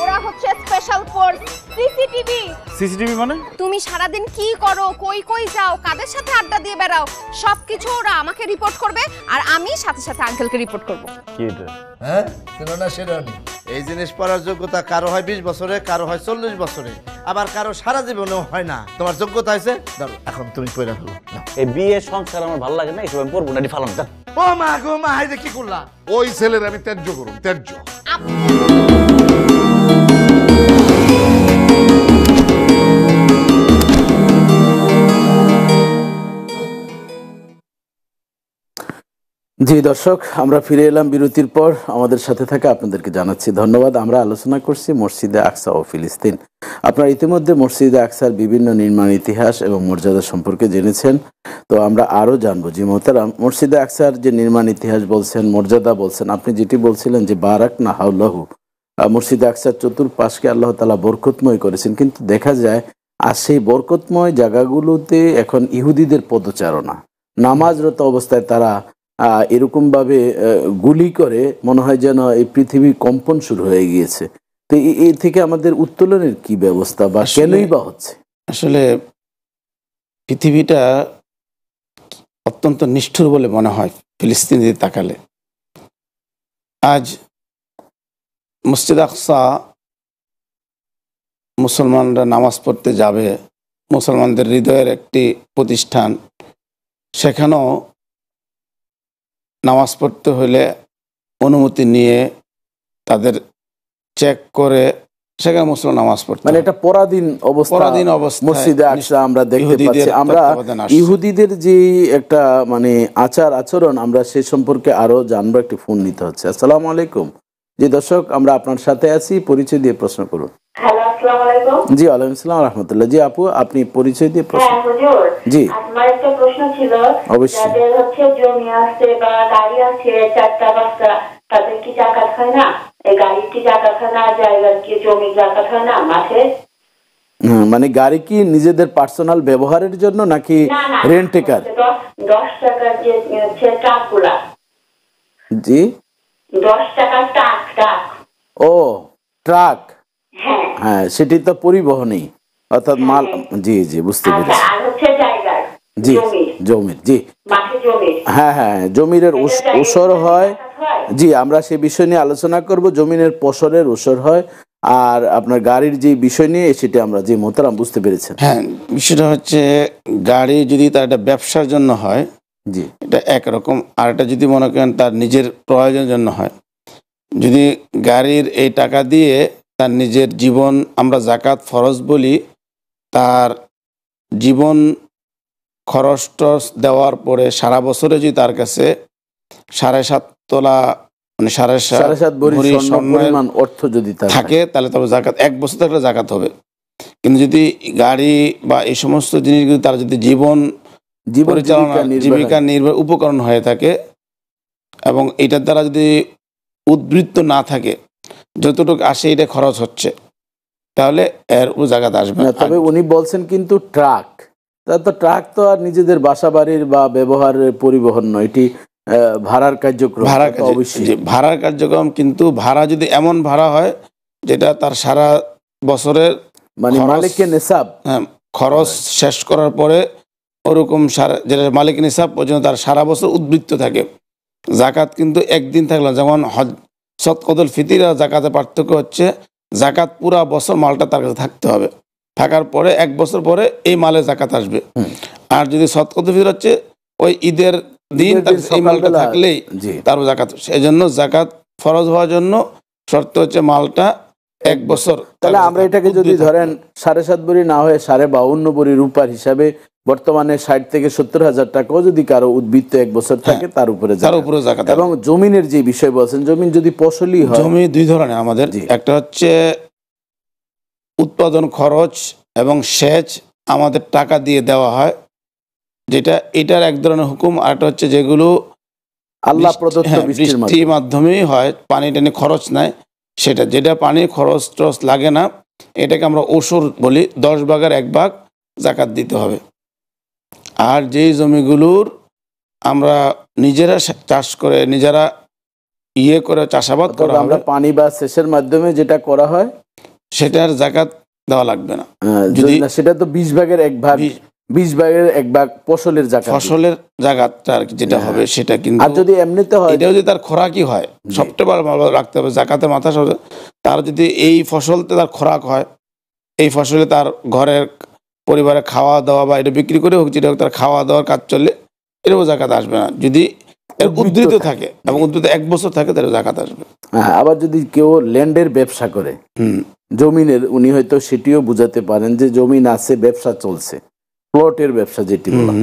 ওরা হচ্ছে স্পেশাল ফোর্স সিসিটিভি। সিসিটিভি মানে? তুমি সারাদিন কি করো, কই কই যাও, কাদের সাথে আড্ডা দিয়ে বেড়াও, সবকিছু ওরা আমাকে রিপোর্ট করবে আর আমি সাথে সাথে আঙ্কেলকে রিপোর্ট করব। কি এটা? হ্যাঁ শোনো না শেরানি, এই জিনিস পড়ার যোগ্যতা কারো হয় 20 বছরে, কারো হয় 40 বছরে, আবার কারো সারা জীবনেও হয় না। তোমার যোগ্যতা আছে, ধরো এখন তুমি পড়া ফেলো। এই বিয়ে সংসার আমার ভালো লাগে না, এইসব আমি পড়বো না, এটি ফালাম। ও মা গো মা, এই যে কি করলা? ওই ছেলের আমি ত্যায্য করুন, ত্যায্য। জি দর্শক, আমরা ফিরে এলাম বিরতির পর। আমাদের সাথে থাকা আপনাদেরকে জানাচ্ছি ধন্যবাদ। আমরা আলোচনা করছি মসজিদে আকসা ও ফিলিস্তিন। আপনারা ইতিমধ্যে মসজিদে আকসার বিভিন্ন নির্মাণ ইতিহাস এবং মর্যাদা সম্পর্কে জেনেছেন। তো আমরা আরও জানবো। জি মোহতারাম, মসজিদে আকসার যে নির্মাণ ইতিহাস বলছেন, মর্যাদা বলছেন, আপনি যেটি বলছিলেন যে বারাক না হাউলাহু, মসজিদে আকসার চতুর্পাশকে আল্লাহ তাআলা বরকতময় করেছেন, কিন্তু দেখা যায় আর সেই বরকতময় জায়গাগুলোতে এখন ইহুদিদের পদচারণা, নামাজরত অবস্থায় তারা এরকমভাবে গুলি করে, মনে হয় যেন এই পৃথিবী কম্পন শুরু হয়ে গিয়েছে। তো এর থেকে আমাদের উত্তোলনের কি ব্যবস্থা বা কেনই বা হচ্ছে? আসলে পৃথিবীটা অত্যন্ত নিষ্ঠুর বলে মনে হয় ফিলিস্তিনিদের তাকালে। আজ মসজিদ আকসা মুসলমানরা নামাজ পড়তে যাবে, মুসলমানদের হৃদয়ের একটি প্রতিষ্ঠান, সেখানেও নামাজ পড়তে হলে অনুমতি নিয়ে তাদের চেক করে সেখানে মুসলমান নামাজ পড়তে, মানে এটা পরাধীন অবস্থা মসজিদে আকসা আমরা দেখতে পাচ্ছি। আমরা ইহুদিদের যে একটা মানে আচার আচরণ, আমরা সে সম্পর্কে আরো জানবো। একটি ফোন নিতে হচ্ছে। আসসালামু আলাইকুম। জি দর্শক, আমরা আপনার সাথে আছি, পরিচয় দিয়ে প্রশ্ন করুন। হ্যালো, আসসালামু আলাইকুম। জি ওয়ালাইকুম আসসালাম রাহমাতুল্লাহ। জি আপু, আপনি পরিচয় দিয়ে প্রশ্ন। হ্যাঁ হুজুর, জি আমার একটা প্রশ্ন ছিল। অবশ্যই। যাদের হচ্ছে জমি আছে বা গাড়ি আছে 4টা 5টা, তাদের কি জাকাত হয় না? এই গাড়ির কি জাকাত হয় না? জায়গার কি জমি জাকাত হয় না? মাঠে মানে গাড়ি কি নিজেদের পার্সোনাল ব্যবহারের জন্য নাকি রেন্টে কার? 10 টাকার যে ট্রাকগুলা। জি 10 টাকার ট্রাক। ও ট্রাক, হ্যাঁ সেটি তো পরিবহনই, অর্থাৎ মাল। জি জি বুঝতে পেরেছি। আর হচ্ছে জায়গার জি জমির, জি মাঠে জমির, হ্যাঁ হ্যাঁ জমির ওসর হয়। জি আমরা সে বিষয় নিয়ে আলোচনা করব। জমিনের পসরের ওসর হয়, আর আপনার গাড়ির যে বিষয় নিয়ে সেটা আমরা যে মোহতারাম বুঝতে পেরেছেন। হ্যাঁ, বিষয়টা হচ্ছে গাড়ি যদি তার একটা ব্যবসার জন্য হয়, জি এটা একরকম। আর এটা যদি মনে করেন তার নিজের প্রয়োজনের জন্য হয়, যদি গাড়ির এই টাকা দিয়ে তার নিজের জীবন, আমরা জাকাত ফরজ বলি, তার জীবন খরচ টরচ দেওয়ার পরে সারা বছরে যদি তার কাছে 7.5 তোলা মানে 7.5 ভরি স্বর্ণ পরিমাণ অর্থ যদি তার থাকে তাহলে তবে জাকাত 1 বছর থাকলে জাকাত হবে। কিন্তু যদি গাড়ি বা এই সমস্ত জিনিসগুলো তার যদি জীবন পরিচালনা জীবিকা নির্ভর উপকরণ হয়ে থাকে এবং এটার দ্বারা যদি উদ্বৃত্ত না থাকে, যতটুকু আসে এটা খরচ হচ্ছে, তাহলে এর জাকাত আসবে না। তবে উনি বলছেন কিন্তু ট্রাক, তো ট্রাক তো আর নিজেদের বাসা বাড়ির বা ব্যবহারের পরিবহন নয়, এটি ভাড়ার কার্যক্রম। ভাড়ার কার্যক্রম, কিন্তু ভাড়া যদি এমন ভাড়া হয় যেটা তার সারা বছরের মানে মালিকের নিসাব খরচ শেষ করার পরে ওরকম যেটা মালিকের নিসাব পর্যন্ত তার সারা বছর উদ্বৃত্ত থাকে। জাকাত কিন্তু একদিন থাকলো, যেমন সদকাতুল ফিতর আর জাকাতের পার্থক্য হচ্ছে জাকাত পুরা বছর মালটা তার কাছে থাকতে হবে, থাকার পরে 1 বছর পরে এই মালে জাকাত আসবে। আর যদি সদকাতুল ফিতর হচ্ছে ওই ঈদের দিন এই মালটা থাকলেই তারও জাকাত। সেই জন্য জাকাত ফরজ হওয়ার জন্য শর্ত হচ্ছে মালটা 1 বছর। তাহলে আমরা এটাকে যদি ধরেন 7.5 ভরি না হয়ে 52.5 ভরি রূপার হিসাবে বর্তমানে 60 থেকে 70 হাজার টাকাও যদি কারো উদ্বৃত্ত 1 বছর থাকে তার উপরে জাকাত। এবং জমিনের যে বিষয় বলছেন, জমিন যদি ফসলি হয়, জমি 2 ধরনের আমাদের, একটা হচ্ছে উৎপাদন খরচ এবং সেচ আমাদের টাকা দিয়ে দেওয়া হয়, যেটা এটার এক ধরনের হুকুম। আর একটা হচ্ছে যেগুলো আল্লাহ প্রদত্ত বৃষ্টির মাধ্যমেই হয়, পানি টানি খরচ নাই, সেটা যেটা পানি খরচ টরচ লাগে না, এটাকে আমরা ওসর বলি। 10 ভাগের 1 ভাগ জাকাত দিতে হবে। আর যেই জমিগুলোর আমরা নিজেরা চাষ করে নিজেরা করে চাষাবাদ করা, আমরা পানি বা সেচের মাধ্যমে যেটা করা হয়, সেটার জাকাত দেওয়া লাগবে না। যদি সেটা তো 20 ভাগের 1 ভাগ, 20 ভাগের 1 ভাগ ফসলের জাকাত, ফসলের জাকাতটা যেটা হবে সেটা। কিন্তু আর যদি এমনিতে হয়, এটা যদি তার খোরাকি হয়, সবচেয়ে ভালো রাখতে হবে জাকাতের মাথা। তার যদি এই ফসলতে তার খোরাক হয়, এই ফসলে তার ঘরের পরিবারে খাওয়া দাওয়া বা এটা বিক্রি করে হোক, যেটা হোক তার খাওয়া দাওয়ার কাজ চললে এরও জাকাত আসবে না। যদি এর উদ্ধৃত থাকে এবং উদ্ধৃত 1 বছর থাকে তাহলে জাকাত আসবে। আবার যদি কেউ ল্যান্ডের ব্যবসা করে, জমিনের, উনি হয়তো সেটিও বুঝাতে পারেন যে জমিন আছে, ব্যবসা চলছে, প্লটের ব্যবসা যেটি বলা,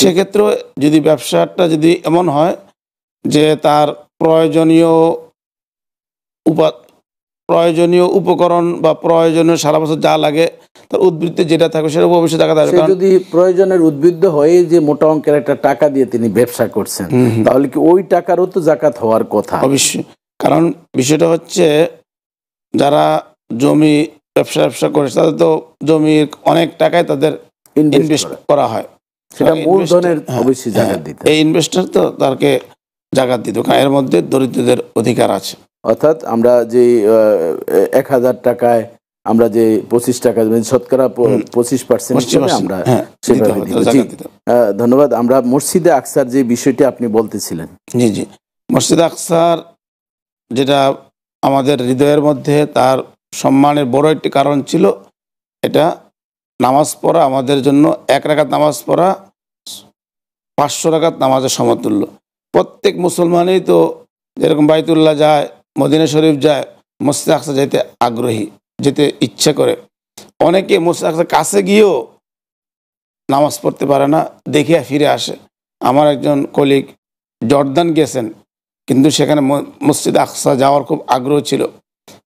সেক্ষেত্রে যদি ব্যবসাটা যদি এমন হয় যে তার প্রয়োজনীয় উপকরণ বা প্রয়োজনীয় সারা বছর যা লাগে তার উদ্বৃত্তে যেটা থাকবে সেটা অবশ্যই টাকা দেবে। যদি প্রয়োজনের উদ্বৃত্ত হয়ে যে মোটা অঙ্কের একটা টাকা দিয়ে তিনি ব্যবসা করছেন, তাহলে কি ওই টাকারও তো জাকাত হওয়ার কথা? অবশ্যই, কারণ বিষয়টা হচ্ছে যারা জমি ব্যবসা করে তাদের তো জমির অনেক টাকায় তাদের ইনভেস্ট করা হয়, সেটা মূলধনের অবশ্যই জাকাত দিতে। এই ইনভেস্টর তো তাকে জাকাত দিতে, কারণ এর মধ্যে দরিদ্রদের অধিকার আছে। অর্থাৎ আমরা যে 1000 টাকায় আমরা যে 25 টাকা শতকরা 25% আমরা সেভাবে দিতে। ধন্যবাদ। আমরা মসজিদে আকসার যে বিষয়টি আপনি বলতেছিলেন। জি, মসজিদে আকসার যেটা আমাদের হৃদয়ের মধ্যে তার সম্মানের বড় একটি কারণ ছিল, এটা নামাজ পড়া আমাদের জন্য 1 রাকাত নামাজ পড়া 500 রাকাত নামাজের সমতুল্য। প্রত্যেক মুসলমানই তো যেরকম বাইতুল্লাহ যায়, মদিনা শরীফ যায়, মসজিদে আকসা যেতে আগ্রহী, যেতে ইচ্ছা করে। অনেকে মসজিদে আকসার কাছে গিয়েও নামাজ পড়তে পারে না, দেখে ফিরে আসে। আমার একজন কলিগ জর্দান গেছেন, কিন্তু সেখানে মসজিদে আকসা যাওয়ার খুব আগ্রহ ছিল,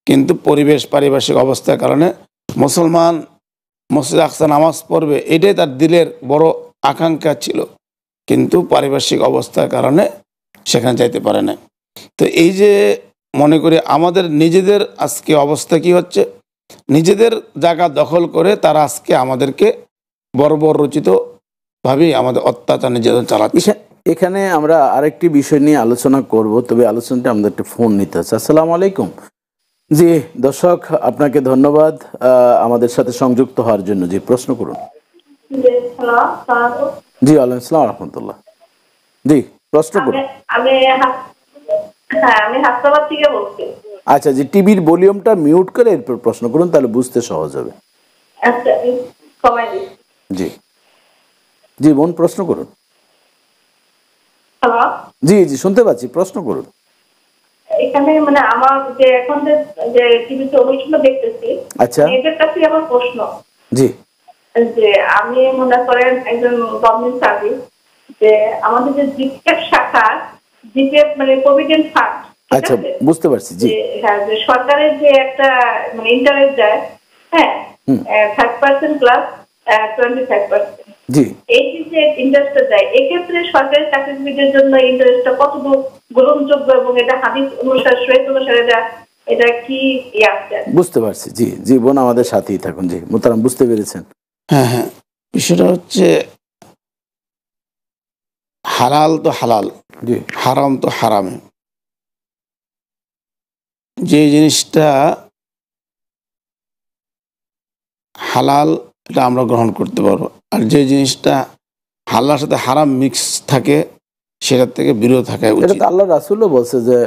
কিন্তু পরিবেশ পারিপার্শ্বিক অবস্থার কারণে মুসলমান মসজিদে আকসা নামাজ পড়বে এটাই তার দিলের বড় আকাঙ্ক্ষা ছিল, কিন্তু পারিপার্শ্বিক অবস্থার কারণে সেখানে যাইতে পারে না। তো এই যে মনে করি আমাদের নিজেদের আজকে অবস্থা কি হচ্ছে, নিজেদের জায়গা দখল করে তারা আজকে আমাদেরকে বর্বর রচিত ভাবে আমাদের অত্যাচার নির্যাতন চালাচ্ছে। এখানে আমরা আরেকটি বিষয় নিয়ে আলোচনা করব, তবে আলোচনাটা আমাদের একটা ফোন নিতে হচ্ছে। আসসালামু আলাইকুম। জি দর্শক, আপনাকে ধন্যবাদ আমাদের সাথে সংযুক্ত হওয়ার জন্য। জি, প্রশ্ন করুন। জি, ওয়ালাইকুম আসসালাম রাহমাতুল্লাহ। জি, প্রশ্ন করুন। আমি হাসপাতাল থেকে বলছি। আচ্ছা, জি, টিভির ভলিউমটা মিউট করে এরপর প্রশ্ন করুন, তাহলে বুঝতে সহজ হবে। আচ্ছা, কমাই দিই। জি জি বোন, প্রশ্ন করুন। হ্যালো, জি জি শুনতে পাচ্ছি, প্রশ্ন করুন। এখানে মানে আমার যে এখন যে টিভিতে অনুষ্ঠান দেখতেছি, আচ্ছা, এদের কাছে আমার প্রশ্ন। জি, যে আমি মনে করেন একজন গভর্নমেন্ট সার্ভিস, যে আমাদের যে জিপিএফ শাখা, জিপিএফ মানে প্রভিডেন্ট ফান্ড, আচ্ছা বুঝতে পারছি। জি হ্যাঁ, যে সরকারের যে একটা মানে ইন্টারেস্ট দেয়, হ্যাঁ 5% প্লাস 25%, জি এই যে ইন্টারেস্টটা দেয়, এক্ষেত্রে সরকারি চাকরিজীবীদের জন্য ইন্টারেস্টটা কতটুকু গ্রহণযোগ্য এবং এটা হাদিস অনুসারে শরীয়ত অনুসারে এটা কি আছে? বুঝতে পারছি। জি জি বোন আমাদের সাথেই থাকুন। জি মোহতারাম বুঝতে পেরেছেন। হ্যাঁ হ্যাঁ, বিষয়টা হচ্ছে হালাল তো হালাল, হারাম তো হারামে। যে জিনিসটা হালাল এটা আমরা গ্রহণ করতে পারবো, আর যে জিনিসটা হালালের সাথে হারাম মিক্স থাকে সেটার থেকে বিরত থাকা উচিত। এটা তো আল্লাহ রাসূলও বলছে যে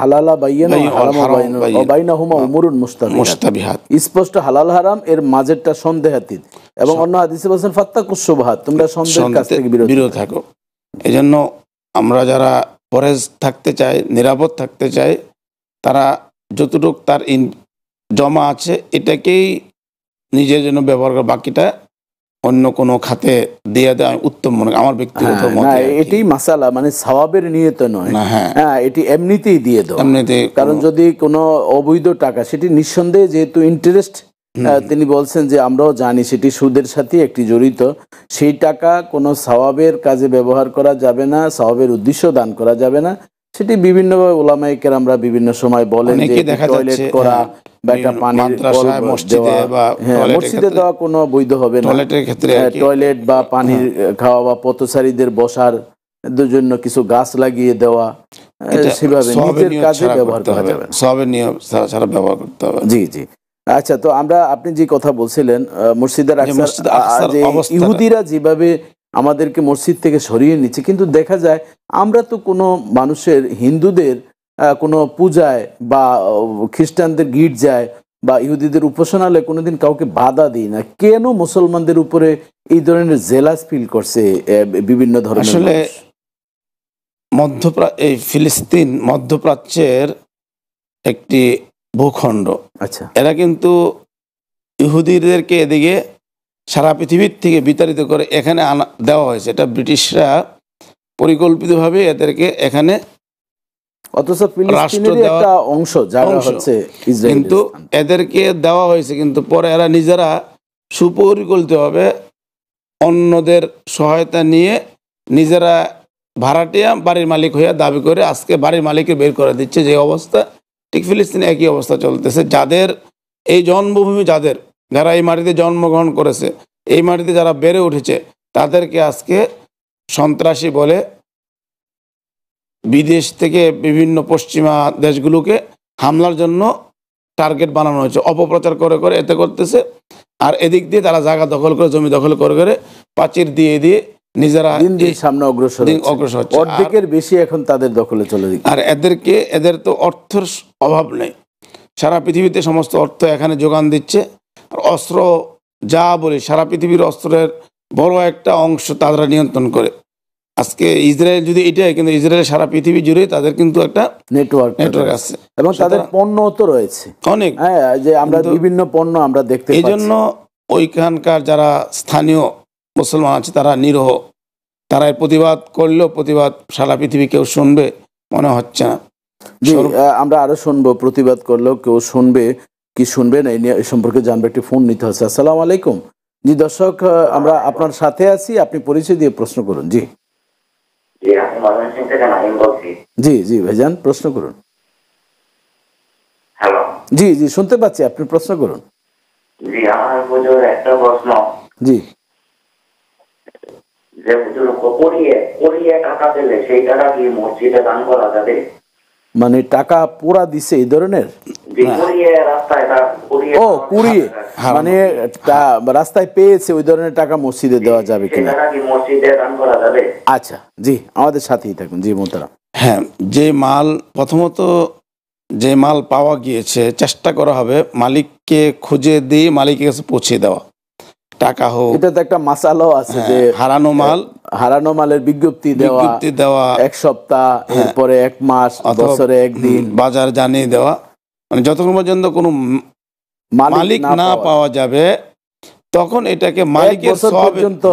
হালালা বাইয়ানা হারামা বাইনাহুমা উমুরুন মুশতাবিহাত, স্পষ্ট হালাল হারাম এর মাঝেরটা সন্দেহাতীত। এবং অন্য হাদিসে বলেছেন ফাত্তাকুশ শুবহাত, তোমরা সন্দেহের কাছ থেকে বিরত থাকো। এজন্য আমরা যারা পরেজ থাকতে চাই, নিরাপদ থাকতে চাই, তারা যতটুকু তার জমা আছে এটাকেই নিজের জন্য ব্যবহার করে, বাকিটা অন্য কোনো খাতে দিয়ে দেওয়া উত্তম মনে আমার ব্যক্তিগত মত। এটাই মাসালা, মানে সওয়াবের নিয়ত নয়। হ্যাঁ এটি এমনিতেই দিয়ে দাও, কারণ যদি কোনো অবৈধ টাকা, সেটি নিঃসন্দেহে যেহেতু ইন্টারেস্ট, তিনি বলছেন যে আমরাও জানি সেটি সুদের সাথে একটি জড়িত, সেই টাকা কোনো সওয়াবের কাজে ব্যবহার করা যাবে না, সওয়াবের উদ্দেশ্য দান করা যাবে না। সেটি বিভিন্নভাবে ওলামায়ে কেরামরা বিভিন্ন সময় বলেন যে টয়লেট করা বা একটা পানির মসজিদে দেওয়া কোনো বৈধ হবে না, টয়লেট বা পানির খাওয়া বা পথচারীদের বসার জন্য কিছু গাছ লাগিয়ে দেওয়া, সেভাবে নিজের কাজে ব্যবহার করা যাবে না, সওয়াবের নিয়ম ছাড়া ব্যবহার করতে হবে। জি জি আচ্ছা, তো আমরা আপনি যে কথা বলছিলেন মসজিদের ইহুদিরা যেভাবে আমাদেরকে মসজিদ থেকে সরিয়ে নিচ্ছে, কিন্তু দেখা যায় আমরা তো কোনো মানুষের, হিন্দুদের কোনো পূজায় বা খ্রিস্টানদের গির্জায় বা ইহুদিদের উপাসনালয়ে কোনোদিন কাউকে বাধা দিই না, কেন মুসলমানদের উপরে এই ধরনের জেলাস ফিল করছে বিভিন্ন ধরনের? আসলে এই ফিলিস্তিন মধ্যপ্রাচ্যের একটি ভূখণ্ড। আচ্ছা, এরা কিন্তু ইহুদিদেরকে এদিকে সারা পৃথিবীর থেকে বিতাড়িত করে এখানে দেওয়া হয়েছে। এটা ব্রিটিশরা পরিকল্পিতভাবে এদেরকে এখানে রাষ্ট্র দেওয়ার অংশ, কিন্তু এদেরকে দেওয়া হয়েছে, কিন্তু পরে এরা নিজেরা সুপরিকল্পিতভাবে অন্যদের সহায়তা নিয়ে নিজেরা ভাড়াটিয়া বাড়ির মালিক হয়ে দাবি করে আজকে বাড়ির মালিককে বের করে দিচ্ছে। যে অবস্থা ঠিক ফিলিস্তিনে একই অবস্থা চলতেছে। যাদের এই জন্মভূমি, যারা এই মাটিতে জন্মগ্রহণ করেছে, এই মাটিতে যারা বেড়ে উঠেছে, তাদেরকে আজকে সন্ত্রাসী বলে বিদেশ থেকে বিভিন্ন পশ্চিমা দেশগুলোকে হামলার জন্য টার্গেট বানানো হয়েছে, অপপ্রচার করে করে এতে করতেছে। আর এদিক দিয়ে তারা জায়গা দখল করে, জমি দখল করে করে প্রাচীর দিয়ে দিয়ে নিজেরা সামনে অগ্রসর হচ্ছে, অর্ধেকের বেশি এখন তাদের দখলে চলে দিচ্ছে। আর এদের তো অর্থের অভাব নেই, সারা পৃথিবীতে সমস্ত অর্থ এখানে যোগান দিচ্ছে। আর অস্ত্র যা বলি, সারা পৃথিবীর অস্ত্রের বড় একটা অংশ তারা নিয়ন্ত্রণ করে। আজকে ইসরায়েল যদি এটাই, কিন্তু ইসরায়েল সারা পৃথিবী জুড়ে তাদের কিন্তু একটা নেটওয়ার্ক আছে এবং তাদের পণ্য তো রয়েছে অনেক, যে আমরা বিভিন্ন পণ্য আমরা দেখতে পাচ্ছি। এই জন্য ওইখানকার যারা স্থানীয় মুসলমান আছে তারা নিরহ, তারা প্রতিবাদ করলেও প্রতিবাদ সারা পৃথিবী কেউ শুনবে মনে হচ্ছে না। আমরা আরো শুনবো, প্রতিবাদ করলেও কেউ শুনবে কি শুনবে না, এই নিয়ে এই সম্পর্কে জানবে। একটি ফোন নিতে হচ্ছে। আসসালামু আলাইকুম। জি দর্শক, আমরা আপনার সাথে আছি, আপনি পরিচয় দিয়ে প্রশ্ন করুন। জি জি জি ভাইজান, প্রশ্ন করুন। হ্যালো, জি জি শুনতে পাচ্ছি, আপনি প্রশ্ন করুন। জি আমার হুজুর একটা প্রশ্ন। জি, যে হুজুর পড়িয়ে টাকা পেলে সেই টাকা কি মসজিদে দান করা যাবে? মানে টাকা পুরা দিছে এই ধরনের? ও কুড়িয়ে, মানে রাস্তায় পেয়েছে ওই ধরনের টাকা মসজিদে দেওয়া যাবে কিনা? আচ্ছা, জি আমাদের সাথেই থাকুন। জি মোহতারাম। হ্যাঁ, যে মাল প্রথমত যে মাল পাওয়া গিয়েছে চেষ্টা করা হবে মালিককে খুঁজে দিয়ে মালিকের কাছে পৌঁছে দেওয়া। টাকা হোক, এটা তো একটা মাসালাও আছে যে হারানো মালের বিজ্ঞপ্তি দেওয়া এক সপ্তাহ, এরপরে এক মাস, বছরে একদিন বাজার জানিয়ে দেওয়া। মানে যতক্ষণ পর্যন্ত কোনো মালিক না পাওয়া যাবে তখন এটাকে মালিকের সওয়াব পর্যন্ত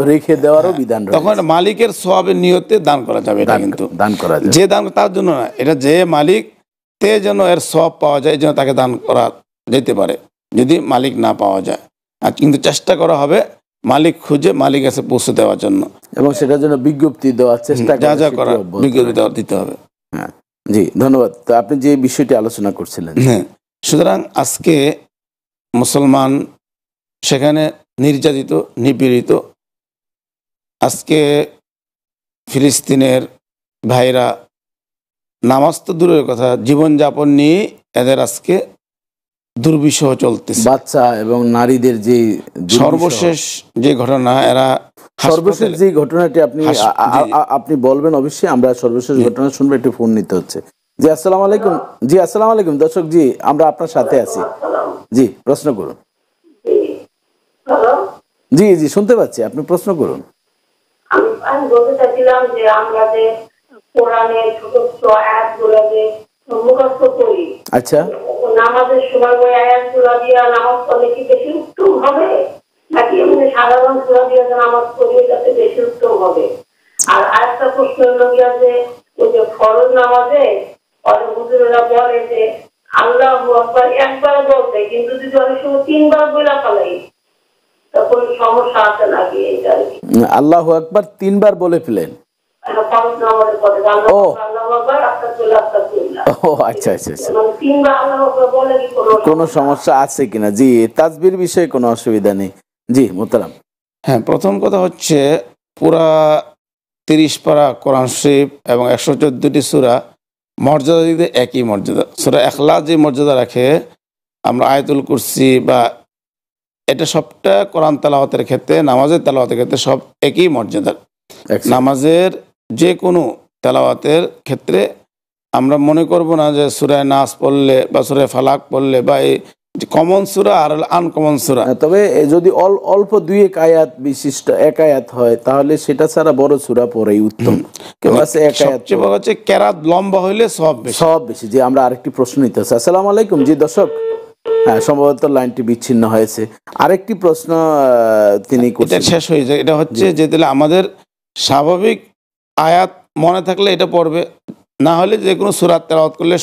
রেখে দেওয়ারও বিধান রয়েছে। তখন মালিকের সওয়াবের নিয়তে দান করা যাবে। এটা কিন্তু দান করা যাবে, যে দান তার জন্য না, এটা যে মালিক তে যেন এর সওয়াব পাওয়া যায়, এই জন্য তাকে দান করা যেতে পারে যদি মালিক না পাওয়া যায়। আর কিন্তু চেষ্টা করা হবে মালিক খুঁজে মালিক কাছে পৌঁছে দেওয়ার জন্য, এবং সেটার জন্য বিজ্ঞপ্তি দেওয়ার চেষ্টা যা যা করা বিজ্ঞপ্তি দিতে হবে। হ্যাঁ, জি ধন্যবাদ। তো আপনি যে বিষয়টি আলোচনা করছিলেন, হ্যাঁ, সুতরাং আজকে মুসলমান সেখানে নির্যাতিত, নিপীড়িত। আজকে ফিলিস্তিনের ভাইরা নামাজ তো দূরের কথা, জীবনযাপন নিয়ে এদের আজকে দুর্বিষহ চলতেছে। বাচ্চা এবং নারীদের যে সর্বশেষ যে ঘটনা, এরা সর্বশেষ যে ঘটনাটি আপনি বলবেন অবশ্যই, আমরা সর্বশেষ ঘটনা শুনবো। একটু ফোন নিতে হচ্ছে। জি আসসালামু আলাইকুম। জি আসসালামু আলাইকুম দর্শক, জি আমরা আপনার সাথে আছি। জি প্রশ্ন করুন। জি জি শুনতে পাচ্ছি, আপনি প্রশ্ন করুন। আমি বলতে চাচ্ছিলাম যে আমরা যে কোরআনের ছোট ছোট আয়াতগুলো যে মুখস্থ করি, আচ্ছা, নামাজের সময় ওই আয়াতগুলো দিয়ে নামাজ পড়লে কি বেশি উত্তম হবে, নাকি এমনি সাধারণ সূরা দিয়ে নামাজ পড়লে যাতে বেশি উত্তম হবে? আর আরেকটা প্রশ্ন হলো গিয়া যে ওই যে ফরজ নামাজে অনেক হুজুরেরা বলে যে আল্লাহু আকবার একবার বলতে, কিন্তু যদি অনেক সময় তিনবার বলে ফেলাই তখন সমস্যা আছে নাকি? এটা আল্লাহু আকবার তিনবার বলে ফেলেন? ও আচ্ছা আচ্ছা আচ্ছা, কোনো সমস্যা আছে কিনা? জি, তাসবির বিষয়ে কোনো অসুবিধা নেই। জি মোহতারাম। হ্যাঁ, প্রথম কথা হচ্ছে পুরা 30 পারা কোরআন শরীফ এবং 114টি সূরা মর্যাদা দিতে একই মর্যাদা। সূরা ইখলাস যে মর্যাদা রাখে, আমরা আয়াতুল কুরসি বা এটা সবটা কোরআন তেলাওয়াতের ক্ষেত্রে, নামাজের তেলাওয়াতের ক্ষেত্রে সব একই মর্যাদার। নামাজের যে কোনো তেলাওয়াতের ক্ষেত্রে আমরা মনে করব না যে সূরা নাস পড়লে বা সূরা ফালাক পড়লে বা এই কমন সূরা আর আনকমন সূরা। তবে যদি অল্প 2-1 আয়াত বিশিষ্ট এক আয়াত হয় তাহলে সেটা ছাড়া বড় সূরা পড়াই উত্তম। সবচেয়ে বড় হচ্ছে কেরাত লম্বা হইলে সব বেশি। যে আমরা আরেকটি প্রশ্ন নিতে হচ্ছে। আসসালামু আলাইকুম। জি দর্শক, হ্যাঁ সম্ভবত লাইনটি বিচ্ছিন্ন হয়েছে। আরেকটি প্রশ্ন তিনি শেষ হয়ে যায়। এটা হচ্ছে যে তাহলে আমাদের স্বাভাবিক আয়াত মনে থাকলে এটা পড়বে, না হলে যে কোনো সূরা তেলাওয়াত করলে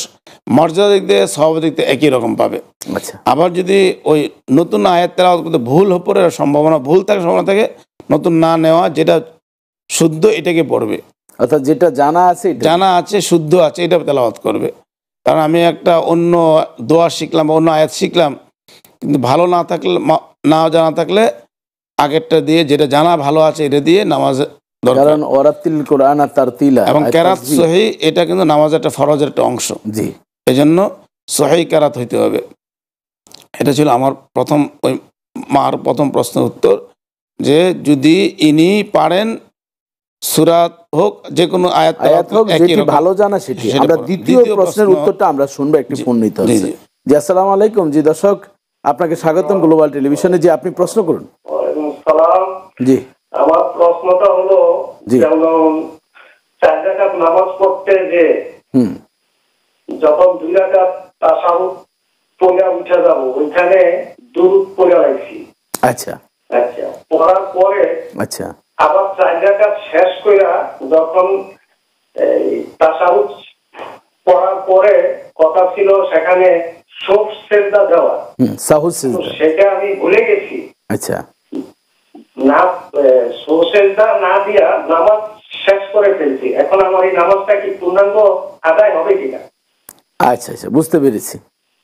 মর্যাদা দিক দিয়ে সওয়াব দিক দিয়ে একই রকম পাবে। আচ্ছা, আবার যদি ওই নতুন আয়াত তেলাওয়াত করতে ভুল পড়ে সম্ভাবনা, ভুল থাকার সম্ভাবনা থাকে, নতুন না নেওয়া, যেটা শুদ্ধ এটাকে পড়বে, অর্থাৎ যেটা জানা আছে শুদ্ধ আছে এটা তেলাওয়াত করবে। কারণ আমি একটা অন্য দোয়া শিখলাম বা অন্য আয়াত শিখলাম, কিন্তু ভালো না থাকলে, না জানা থাকলে আগেরটা দিয়ে যেটা জানা ভালো আছে এটা দিয়ে নামাজ দরকার। কারণ ওয়ারাতিল কুরআন তারতিলা এবং কেরাত সহিহ এটা কিন্তু নামাজের একটা ফরজের একটা অংশ। জি, এজন্য সহিহ কেরাত হইতে হবে। এটা ছিল আমার প্রথম ওই মার প্রথম প্রশ্ন উত্তর, যে যদি ইনি পারেন সূরা হোক যে কোনো আয়াত হোক যেটি ভালো জানা সেটি। আমরা দ্বিতীয় প্রশ্নের উত্তরটা আমরা শুনবো, একটি ফোন নিতে হচ্ছে। জি আসসালামু আলাইকুম। জি দর্শক, আপনাকে স্বাগতম গ্লোবাল টেলিভিশনে। জি আপনি প্রশ্ন করুন। জি আমার প্রশ্নটা হলো, যেমন 4 রাকাত নামাজ পড়তে যে যখন 2 রাকাত তাশাহুদ পড়ে উঠে যাব, ওইখানে দুরূদ পড়ে আইছি। আচ্ছা আচ্ছা, পড়ার পরে আচ্ছা আবার 4 রাকাত শেষ কইরা যখন এই তাশাহুদ পড়ার পরে কথা ছিল সেখানে সুফ সিজদা দেওয়া, সাহু সিজদা, সেটা আমি ভুলে গেছি। আচ্ছা, না সুফ সিজদা না দিয়া নামাজ শেষ করে ফেলছি। এখন আমার এই নামাজটা কি পূর্ণাঙ্গ আদায় হবে কিনা? আচ্ছা আচ্ছা, বুঝতে পেরেছি।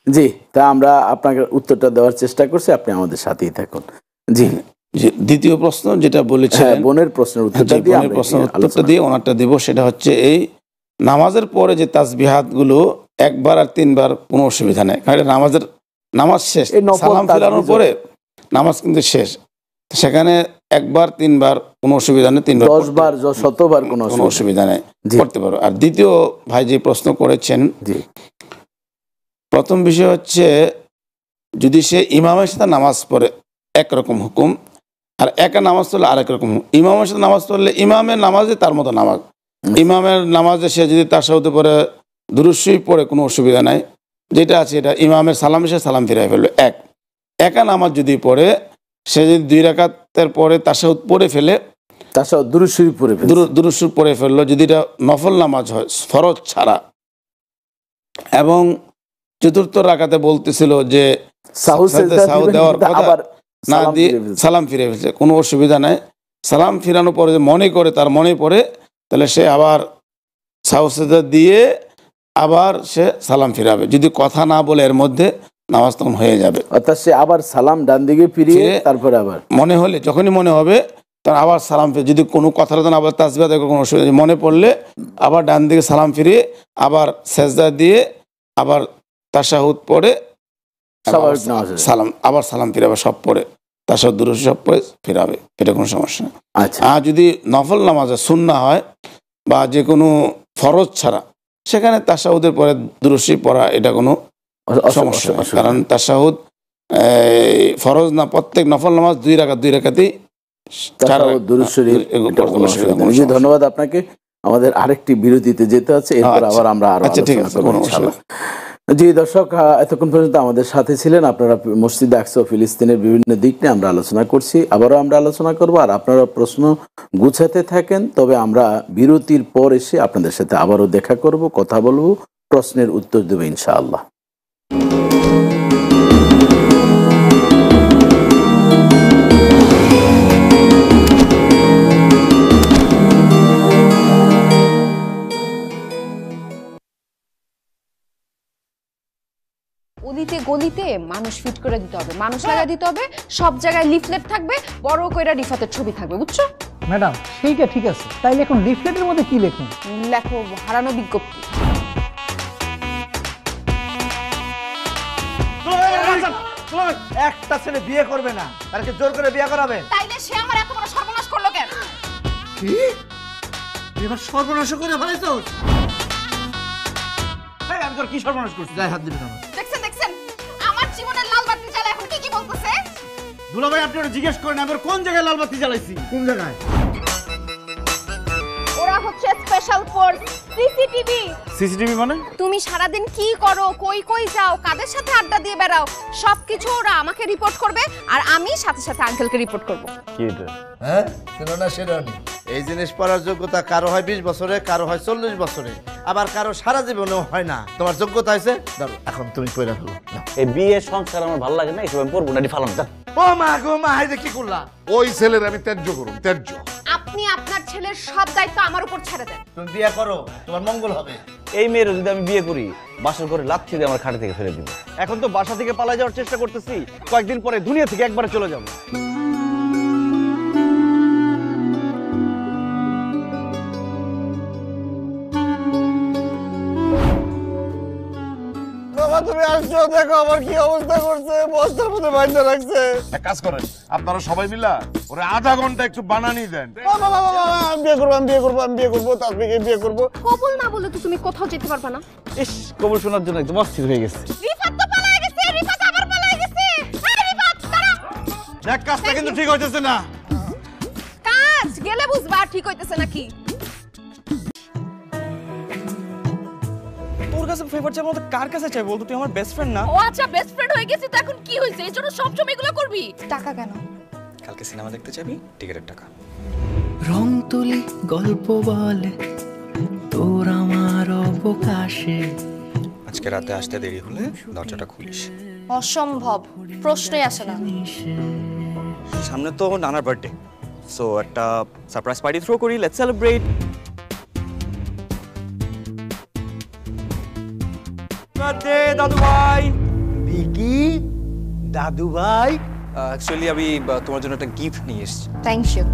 জি, তা আমরা আপনাকে উত্তরটা দেওয়ার চেষ্টা করছি, আপনি আমাদের সাথেই থাকুন। জি, দ্বিতীয় প্রশ্ন যেটা বলেছেন, বোনের প্রশ্নের উত্তরটা দিয়ে ওনারটা দেব। সেটা হচ্ছে এই নামাজের পরে যে তাসবিহাতগুলো 1 বার আর 3 বার কোনো অসুবিধা নেই, কারণ নামাজ শেষ, সালাম ফেরানোর পরে নামাজ কিন্তু শেষ, সেখানে 1 বার 3 বার কোনো অসুবিধা নেই, 3 বার 10 বার 100 বার কোনো অসুবিধা নেই, করতে পারো। আর দ্বিতীয় ভাই যে প্রশ্ন করেছেন, প্রথম বিষয় হচ্ছে যদি সে ইমামের সাথে নামাজ পড়ে একরকম হুকুম, আর একা নামাজ পড়লে আরেক রকম। ইমামের সাথে নামাজ পড়লে ইমামের নামাজে তার মতো নামাজ, ইমামের নামাজে সে যদি তার সাথে পড়ে দুরূদ শরীফ পড়ে কোনো অসুবিধা নাই, যেটা আছে এটা ইমামের সালাম এসে সালাম ফিরাই ফেলবে। একা নামাজ যদি পড়ে সে যদি 2 রাকাতের পরে তাশাহুদ পড়ে ফেলে, তাশাহুদ দুরূদ শরীফ পড়ে ফেলে, দুরূদ শরীফ পড়ে ফেললো, যদি এটা নফল নামাজ হয় ফরজ ছাড়া, এবং 4র্থ রাকাতে বলতেছিল যে সাহুদ দেওয়ার কথা না দিয়ে সালাম ফিরে ফেলছে, কোনো অসুবিধা নাই। সালাম ফিরানোর পরে মনে করে, তার মনে পড়ে, তাহলে সে আবার সাহুদ সেজদা দিয়ে আবার সে সালাম ফিরাবে। যদি কথা না বলে এর মধ্যে, নামাজ তখন হয়ে যাবে। অর্থাৎ সে আবার সালাম ডান দিকে ফিরিয়ে তারপরে আবার মনে হলে, যখনই মনে হবে তখন আবার সালাম ফিরে, যদি কোনো কথা আবার তাসবিহ দেওয়ার কোনো অসুবিধা নেই, মনে পড়লে আবার ডান দিকে সালাম ফিরিয়ে আবার সেজদা দিয়ে আবার তাশাহুদ পড়ে সালাম, আবার সালাম ফিরাবে, সব পড়ে তাশাহুদ দুরূদ সব পড়ে ফিরাবে, এটা কোনো সমস্যা নেই। আচ্ছা, আর যদি নফল নামাজে সুন্নাহ হয় বা যে কোনো ফরজ ছাড়া, সেখানে তাশাহুদের পরে দুরূদ শরীফ পড়া এটা কোনো সমস্যা নেই, কারণ তাশাহুদ ফরজ না, প্রত্যেক নফল নামাজ 2 রাকাতেই দুরূদ শরীফ। ধন্যবাদ আপনাকে। আমাদের আরেকটি বিরতিতে যেতে আছে, এরপর আবার আমরা আরো আলোচনা করব ইনশাআল্লাহ। জি দর্শক, এতক্ষণ পর্যন্ত আমাদের সাথে ছিলেন। আপনারা মসজিদে আকসা ও ফিলিস্তিনের বিভিন্ন দিক নিয়ে আমরা আলোচনা করছি, আবারও আমরা আলোচনা করব। আর আপনারা প্রশ্ন গুছাতে থাকেন, তবে আমরা বিরতির পর এসে আপনাদের সাথে আবারও দেখা করব, কথা বলবো, প্রশ্নের উত্তর দেব ইনশাআল্লাহ। অলিতে গলিতে মানুষ ফিট করে দিতে হবে, মানুষ লাগা দিতে হবে, সব জায়গায় লিফলেট থাকবে, বড় কইরা রিফাতের ছবি থাকবে, বুঝছো ম্যাডাম? সেইটা ঠিক আছে, তাইলে এখন লিফলেটের মধ্যে কি লিখুন? লেখো হারানো বিজ্ঞপ্তি। একটা ছেলে বিয়ে করবে না, তাকে জোর করে বিয়ে করাবে, তাইলে সে আমার এত বড় সর্বনাশ করলো কেন? কি এবার সর্বনাশ করে ফেলাইছো? আমি তোর কি সর্বনাশ করছি? যাই হাত দিবি না। দেখছেন আমার জীবনের লাল বাতি জ্বালা এখন কি বলতেছে? দুলাভাই আপনি ওরা জিজ্ঞেস করেন আমি কোন জায়গায় লাল বাতি জ্বালাইছি? কোন জায়গায়? ওরা হচ্ছে স্পেশাল ফোর্স সিসিটিভি। সিসিটিভি মানে? তুমি সারাদিন কি করো, কই যাও, কাদের সাথে আড্ডা দিয়ে বেড়াও, সবকিছু ওরা আমাকে রিপোর্ট করবে, আর আমি সাথে সাথে আঙ্কেলকে রিপোর্ট করব। কি এটা? হ্যাঁ শুনো না শেরানি, এই জিনিস পড়ার যোগ্যতা কারো হয় 20 বছরে, কারো হয় 40 বছরে, আবার কারো সারা জীবনেও হয় না। তোমার যোগ্যতা হয়েছে, ধরো এখন তুমি পড়া ফেলো। এই বিয়ে সংস্কার আমার ভালো লাগে না, এসব আমি পড়বো না, ফালাম। ও মা গো মা, এই যে কি করলা? ওই ছেলের আমি ত্যায্য করুন, ত্যায্য। আপনি আপনার ছেলের সব দায়িত্ব আমার উপর ছেড়ে দেন। তুমি বিয়ে করো, তোমার মঙ্গল হবে। এই মেয়ের যদি আমি বিয়ে করি, বাসর করে লাথি দিয়ে আমার খাটে থেকে ফেলে দিব। এখন তো বাসা থেকে পালা যাওয়ার চেষ্টা করতেছি, কয়েকদিন পরে দুনিয়া থেকে একবারে চলে যাবো। তুমি আসছো, দেখো আমার কি অবস্থা করছে, বস্তার মধ্যে বাইন্ধা রাখছে। এক কাজ করেন, আপনারা সবাই মিলা ওরে আধা ঘন্টা একটু বানানি দেন। আমি বিয়ে করবো, তাসবিকে বিয়ে করবো। কবুল না বলে তো তুমি কোথাও যেতে পারবে না। ইস, কবুল শোনার জন্য একদম অস্থির হয়ে গেছে। রিফাত তো পালায়ে গেছে, রিফাত আবার পালায়ে গেছে। আরে রিফাত দাঁড়া। দেখ কাজটা কিন্তু ঠিক হইতেছে না। কাজ গেলে বুঝবা ঠিক হইতেছে নাকি। তোর কাছে ফেভার চাই বলতে কার কাছে চাই বলতো? তুই আমার বেস্ট ফ্রেন্ড না? ও আচ্ছা, বেস্ট ফ্রেন্ড হয়ে গেছিস তো এখন কি হইছে? এজন্য সব সময় এগুলো করবি? টাকা কেন? কালকে সিনেমা দেখতে যাবি, টিকেটের টাকা। রং তুলি গল্প বলে তোর আমার অবকাশে, আজকে রাতে আসতে দেরি হলে দরজাটা খুলিস। অসম্ভব, প্রশ্নই আসে না। সামনে তো নানার বার্থডে, সো একটা সারপ্রাইজ পার্টি থ্রো করি, লেটস সেলিব্রেট। বার্থডে দাদু ভাই। ভিকি দাদু ভাই, অ্যাকচুয়ালি আমি তোমার জন্য একটা গিফট নিয়ে এসেছি। Thank you.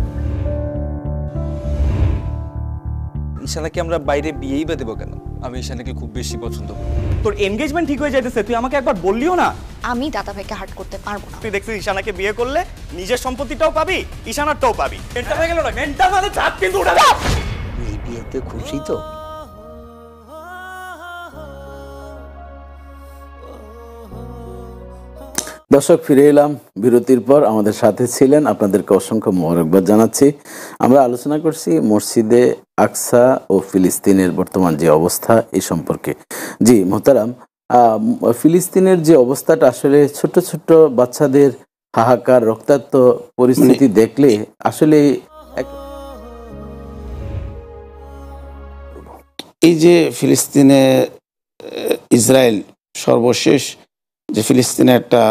ঈশানাকে আমরা বাইরে বিয়েই বা দেবো কেন? আমি ঈশানাকে খুব বেশি পছন্দ করি। তোর এনগেজমেন্ট ঠিক হয়ে যাইতেছে, তুই আমাকে একবার বললিও না। আমি দাদা ভাইকে হার্ট করতে পারবো না। তুই দেখছিস ঈশানাকে বিয়ে করলে নিজের সম্পত্তিটাও পাবি, ঈশানারটাও পাবি। মেন্টাল হয়ে গেল না? মেন্টাল মানে চাপ কিন্তু উঠাবে। এই বিয়েতে খুশি তো? দর্শক, ফিরে এলাম বিরতির পর। আমাদের সাথে ছিলেন, আপনাদেরকে অসংখ্য মোবারকবাদ জানাচ্ছি। আমরা আলোচনা করছি মসজিদে আকসা ও ফিলিস্তিনের বর্তমান যে অবস্থা এই সম্পর্কে। জি মোহতারাম, ফিলিস্তিনের যে অবস্থাটা আসলে ছোট ছোট বাচ্চাদের হাহাকার রক্তাক্ত পরিস্থিতি দেখলে আসলে এই যে ফিলিস্তিনে ইসরায়েল সর্বশেষ যে ফিলিস্তিনে একটা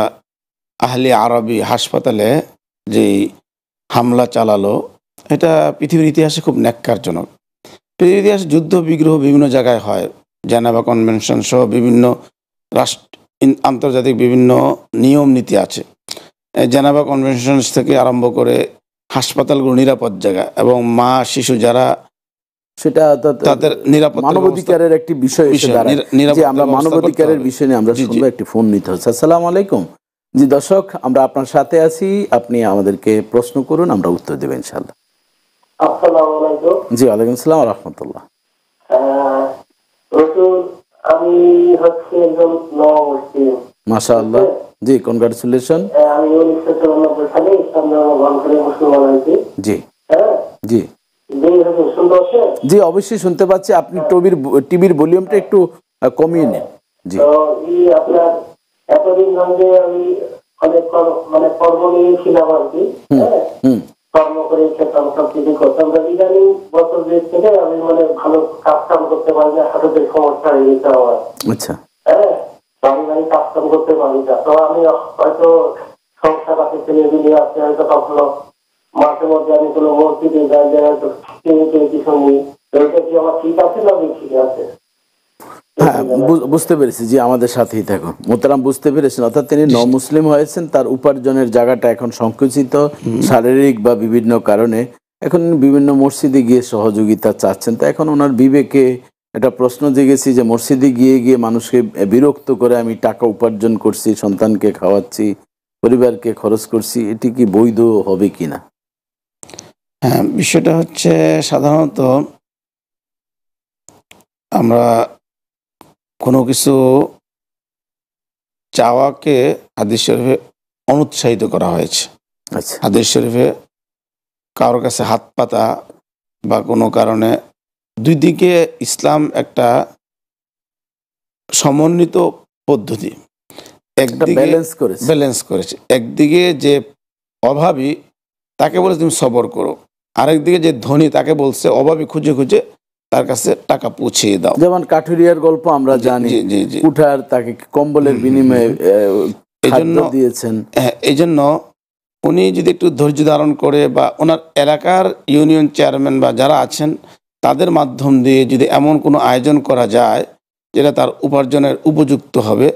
আহলি আরবি হাসপাতালে যে হামলা চালালো, এটা পৃথিবীর ইতিহাসে খুব ন্যাক্কারজনক। পৃথিবীর ইতিহাসে যুদ্ধ বিগ্রহ বিভিন্ন জায়গায় হয়, জেনেভা কনভেনশন সহ বিভিন্ন আন্তর্জাতিক বিভিন্ন নিয়ম নীতি আছে। জেনেভা কনভেনশন থেকে আরম্ভ করে হাসপাতালগুলো নিরাপদ জায়গা এবং মা শিশু যারা সেটা তাদের নিরাপত্তা মানবাধিকারের একটি বিষয় এসে দাঁড়ায় যে আমরা মানবাধিকারের বিষয় নিয়ে আমরা শুনবো। একটি ফোন নিতে হচ্ছে। আসসালামু আলাইকুম। জি দর্শক, আমরা আপনার সাথে আছি, আপনি আমাদেরকে প্রশ্ন করুন, আমরা উত্তর দেব ইনশাআল্লাহ। আসসালামু আলাইকুম। জি ওয়ালাইকুম আসসালাম ওয়া রাহমাতুল্লাহ। আমি হচ্ছে একজন মুসলিম। মাশাআল্লাহ, জি কনগ্রাচুলেশন। আমি 1994 সালে ইসলাম ধর্ম গ্রহণ করে মুসলমান হয়েছি। জি জি জি অবশ্যই শুনতে পাচ্ছি। আপনি টিভির ভলিউমটা একটু কমিয়ে নিন। জি আপনার এতদিন ধরে আমি অনেক মানে কর্ম নিয়েছিলাম আর কি, কর্ম করে খেতাম, সব কিছু করতাম। ইদানিং বছর দুই থেকে আমি মানে ভালো কাজ কাম করতে পারি না, হাতের সমস্যা হয়ে গেছে আমার। আচ্ছা আমি কাজ কাম করতে পারি না, তো আমি হয়তো সংসার আছে, ছেলে দিলে আছে, হয়তো কখনো মাঝে মধ্যে আমি কোনো মসজিদে যাই, হয়তো কিছু নিই। এটা কি আমার ঠিক আছে না ঠিক আছে? হ্যাঁ বুঝতে পেরেছি। জি আমাদের সাথেই থাকুন মোহতারাম, বুঝতে পেরেছেন। অর্থাৎ তিনি মুসলিম হয়েছেন, তার উপার্জনের জায়গাটা এখন সংকুচিত শারীরিক বা বিভিন্ন কারণে, এখন বিভিন্ন মসজিদে গিয়ে সহযোগিতা চাচ্ছেন। তো এখন ওনার বিবেকে একটা প্রশ্ন জেগেছি যে মসজিদে গিয়ে গিয়ে মানুষকে বিরক্ত করে আমি টাকা উপার্জন করছি, সন্তানকে খাওয়াচ্ছি, পরিবারকে খরচ করছি, এটি কি বৈধ হবে কিনা? হ্যাঁ, বিষয়টা হচ্ছে সাধারণত আমরা কোনো কিছু চাওয়াকে হাদিস শরীফে অনুৎসাহিত করা হয়েছে। আচ্ছা, হাদিস শরীফে কারোর কাছে হাত পাতা বা কোনো কারণে দুই দিকে ইসলাম একটা সমন্বিত পদ্ধতি, একদিকে ব্যালেন্স করেছে। একদিকে যে অভাবী তাকে বলে তুমি সবর করো, আরেকদিকে যে ধনী তাকে বলছে অভাবী খুঁজে খুঁজে তার কাছে টাকা পৌঁছিয়ে দাও। যেমন কাঠুরিয়ার গল্প আমরা জানি, কুঠার তাকে কম্বলের বিনিময়ে খাদ্য দিয়েছেন। এই জন্য উনি যদি একটু ধৈর্য ধারণ করে বা ওনার এলাকার ইউনিয়ন চেয়ারম্যান বা যারা আছেন তাদের মাধ্যম দিয়ে যদি এমন কোনো আয়োজন করা যায় যেটা তার উপার্জনের উপযুক্ত হবে,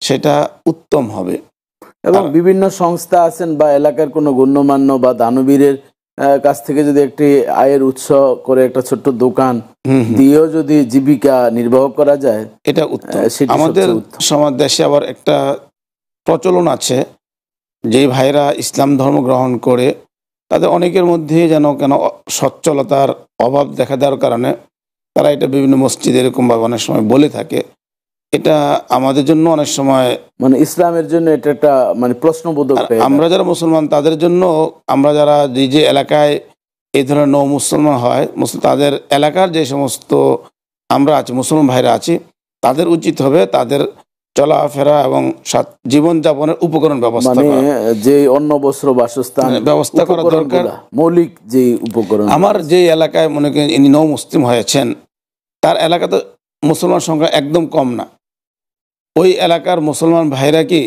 সেটা উত্তম হবে। এবং বিভিন্ন সংস্থা আছেন বা এলাকার কোনো গণ্যমান্য বা দানবীরের কাছ থেকে যদি একটি আয়ের উৎস করে একটা ছোট্ট দোকান দিয়েও যদি জীবিকা নির্বাহ করা যায়, এটা উত্তম। আমাদের সমাজ দেশে আবার একটা প্রচলন আছে, যেই ভাইরা ইসলাম ধর্ম গ্রহণ করে তাদের অনেকের মধ্যে যেন কেন সচ্ছলতার অভাব দেখা দেওয়ার কারণে তারা এটা বিভিন্ন মসজিদে এরকমভাবে অনেক সময় বলে থাকে। এটা আমাদের জন্য অনেক সময় মানে ইসলামের জন্য এটা একটা মানে প্রশ্নবোধক। আমরা যারা মুসলমান তাদের জন্য, আমরা যারা যে এলাকায় এই ধরনের নৌ মুসলমান হয়, তাদের এলাকার যে সমস্ত আমরা আছি মুসলমান ভাইরা আছি, তাদের উচিত হবে তাদের চলাফেরা এবং জীবনযাপনের উপকরণ ব্যবস্থা করা, যে অন্ন বস্ত্র বাসস্থান ব্যবস্থা করা দরকার, মৌলিক যে উপকরণ। আমার যে এলাকায় মনে করেন ইনি নৌ মুসলিম হয়েছেন, তার এলাকাতে মুসলমান সংখ্যা একদম কম না। ওই এলাকার মুসলমান ভাইরা কি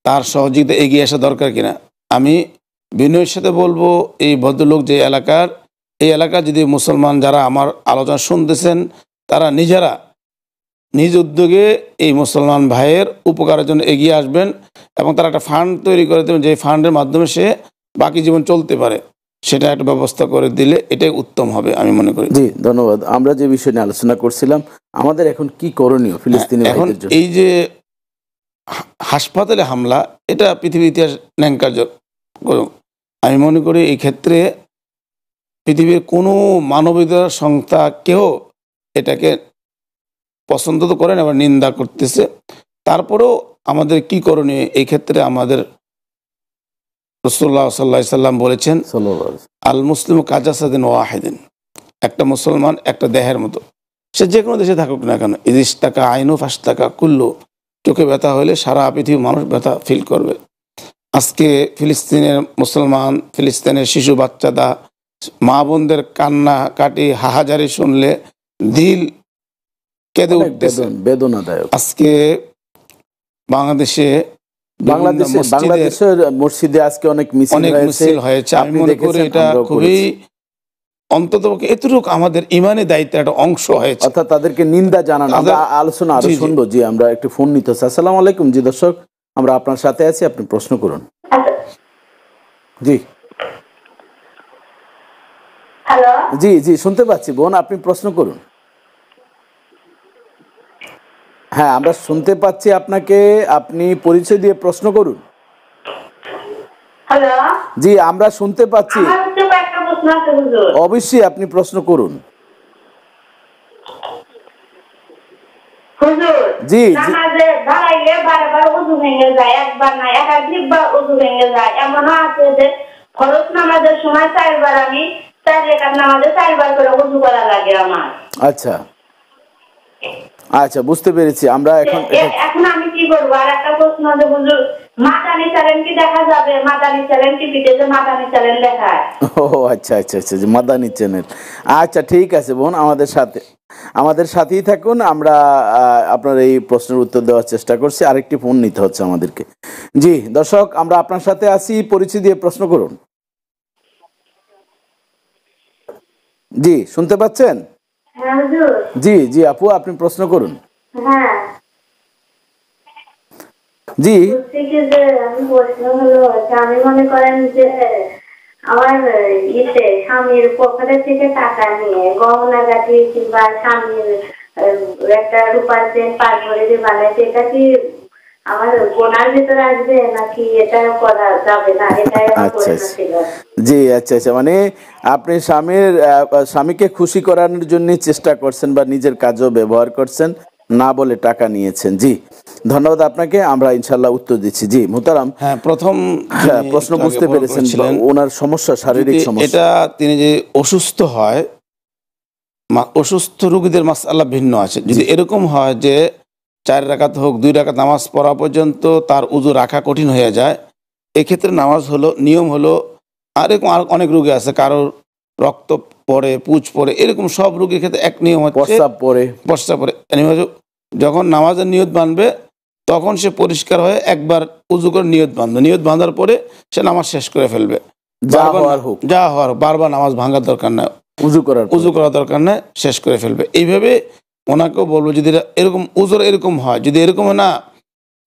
তার সহযোগিতা এগিয়ে আসা দরকার কিনা? আমি বিনয়ের সাথে বলবো, এই ভদ্রলোক যে এলাকার, এই এলাকার যদি মুসলমান যারা আমার আলোচনা শুনতেছেন তারা নিজেরা নিজ উদ্যোগে এই মুসলমান ভাইয়ের উপকারের জন্য এগিয়ে আসবেন এবং তারা একটা ফান্ড তৈরি করে দেবেন, যে ফান্ডের মাধ্যমে সে বাকি জীবন চলতে পারে, সেটা একটা ব্যবস্থা করে দিলে এটাই উত্তম হবে আমি মনে করি। জি ধন্যবাদ। আমরা যে বিষয় নিয়ে আলোচনা করছিলাম, আমাদের এখন কি করণীয় ফিলিস্তিনি ভাইদের জন্য? এই যে হাসপাতালে হামলা, এটা পৃথিবীর ইতিহাস ন্যাংকার্য। আমি মনে করি এই ক্ষেত্রে পৃথিবীর কোনো মানবাধিকার সংস্থা কেউ এটাকে পছন্দ তো করেন, আবার নিন্দা করতেছে। তারপরেও আমাদের কি করণীয় এই ক্ষেত্রে? আমাদের রাসূলুল্লাহ সাল্লাল্লাহু আলাইহি সাল্লাম বলেছেন, আল মুসলিম কাজাসাদিন ওয়াহিদিন, একটা মুসলমান একটা দেহের মতো, সে যে কোনো দেশে থাকুক না কেন। ইদিশতাকা আইনু ফাশতাকা কুল্লু, চোখে ব্যথা হলে সারা পৃথিবীর মানুষ ব্যথা ফিল করবে। আজকে ফিলিস্তিনের মুসলমান, ফিলিস্তিনের শিশু বাচ্চাদা, মা বোনদের কান্না কাটি হাহাজারি শুনলে দিল কেঁদে উঠতেছে, বেদনাদায়ক। আজকে বাংলাদেশের মসজিদে আজকে অনেক মিছিল হয়েছে। আমি মনে করি এটা খুবই অন্তত এতটুকু আমাদের ইমানি দায়িত্বের একটা অংশ হয়েছে, অর্থাৎ তাদেরকে নিন্দা জানানো। আমরা আলোচনা আরো শুনবো। জি, আমরা একটু ফোন নিতে হচ্ছে। আসসালামু আলাইকুম। জি দর্শক, আমরা আপনার সাথে আছি, আপনি প্রশ্ন করুন। জি হ্যালো, জি জি শুনতে পাচ্ছি বোন, আপনি প্রশ্ন করুন। হ্যাঁ, আমরা শুনতে পাচ্ছি আপনাকে, আপনি পরিচয় দিয়ে প্রশ্ন করুন। হ্যালো, জি আমরা শুনতে পাচ্ছি, আমার হচ্ছে একটা প্রশ্ন আছে হুজুর। অবশ্যই আপনি প্রশ্ন করুন। হুজুর, জি নামাজে দাঁড়াইলে বারবার ওযু ভেঙে যায়, একবার না একাধিকবার ওযু ভেঙে যায়। এমনও আছে যে ফরজ নামাজের সময় 4 বার আমি 4 রাকাত নামাজে 4 বার করে ওযু করা লাগে আমার। আচ্ছা আচ্ছা, বুঝতে পেরেছি। আমরা এখন আমি কি করব? আর একটা প্রশ্ন আছে হুজুর, মাদানী চ্যানেল কি দেখা যাবে? মাদানী চ্যানেল টিভিতে যে মাদানী চ্যানেল দেখায়। ও আচ্ছা আচ্ছা আচ্ছা, মাদানী চ্যানেল। আচ্ছা ঠিক আছে বোন, আমাদের সাথেই থাকুন। আমরা আপনার এই প্রশ্নের উত্তর দেওয়ার চেষ্টা করছি। আরেকটি ফোন নিতে হচ্ছে আমাদেরকে। জি দর্শক, আমরা আপনার সাথে আছি, পরিচয় দিয়ে প্রশ্ন করুন। জি শুনতে পাচ্ছেন? হ্যাঁ হুজুর। জি জি আপু, আপনি প্রশ্ন করুন। হ্যাঁ জি, আমি প্রশ্ন হলো যে আমি মনে করেন যে আমার স্বামীর পকেটের থেকে টাকা নিয়ে গহনা গাটি কিংবা স্বামীর একটা রূপার চেন পাঁচ ভরি দিয়ে বানাইছে, এটা কি আমার গোনার ভিতরে আসবে নাকি এটা করা যাবে না? এটাই আমার প্রশ্ন ছিল। জি আচ্ছা আচ্ছা, মানে আপনি স্বামীকে খুশি করানোর জন্য চেষ্টা করছেন বা নিজের কাজও ব্যবহার করছেন, না বলে টাকা নিয়েছেন। জি ধন্যবাদ আপনাকে, আমরা ইনশাল্লাহ উত্তর দিচ্ছি। জি মুহতারাম, হ্যাঁ প্রথম প্রশ্ন বুঝতে পেরেছেন, ওনার সমস্যা শারীরিক সমস্যা। এটা তিনি যে অসুস্থ হয়, অসুস্থ রোগীদের মাসআলা ভিন্ন আছে। যদি এরকম হয় যে 4 রাকাত হোক 2 রাকাত নামাজ পড়া পর্যন্ত তার উযু রাখা কঠিন হয়ে যায়, এক্ষেত্রে নামাজ হলো নিয়ম হলো, আর এরকম আর অনেক রোগী আছে, কারোর রক্ত পড়ে, পুঁজ পড়ে, এরকম সব রোগীর ক্ষেত্রে এক নিয়ম হচ্ছে প্রস্রাব পড়ে। যখন নামাজের নিয়ত বাঁধবে তখন সে পরিষ্কার হয়ে একবার উযু করে নিয়ত বাঁধবে, নিয়ত বাঁধার পরে সে নামাজ শেষ করে ফেলবে। যা হওয়ার বারবার নামাজ ভাঙার দরকার নাই, উযু করার দরকার নাই, শেষ করে ফেলবে। এইভাবে ওনাকেও বলবো, যদি এরকম উযুর এরকম হয়, যদি এরকম না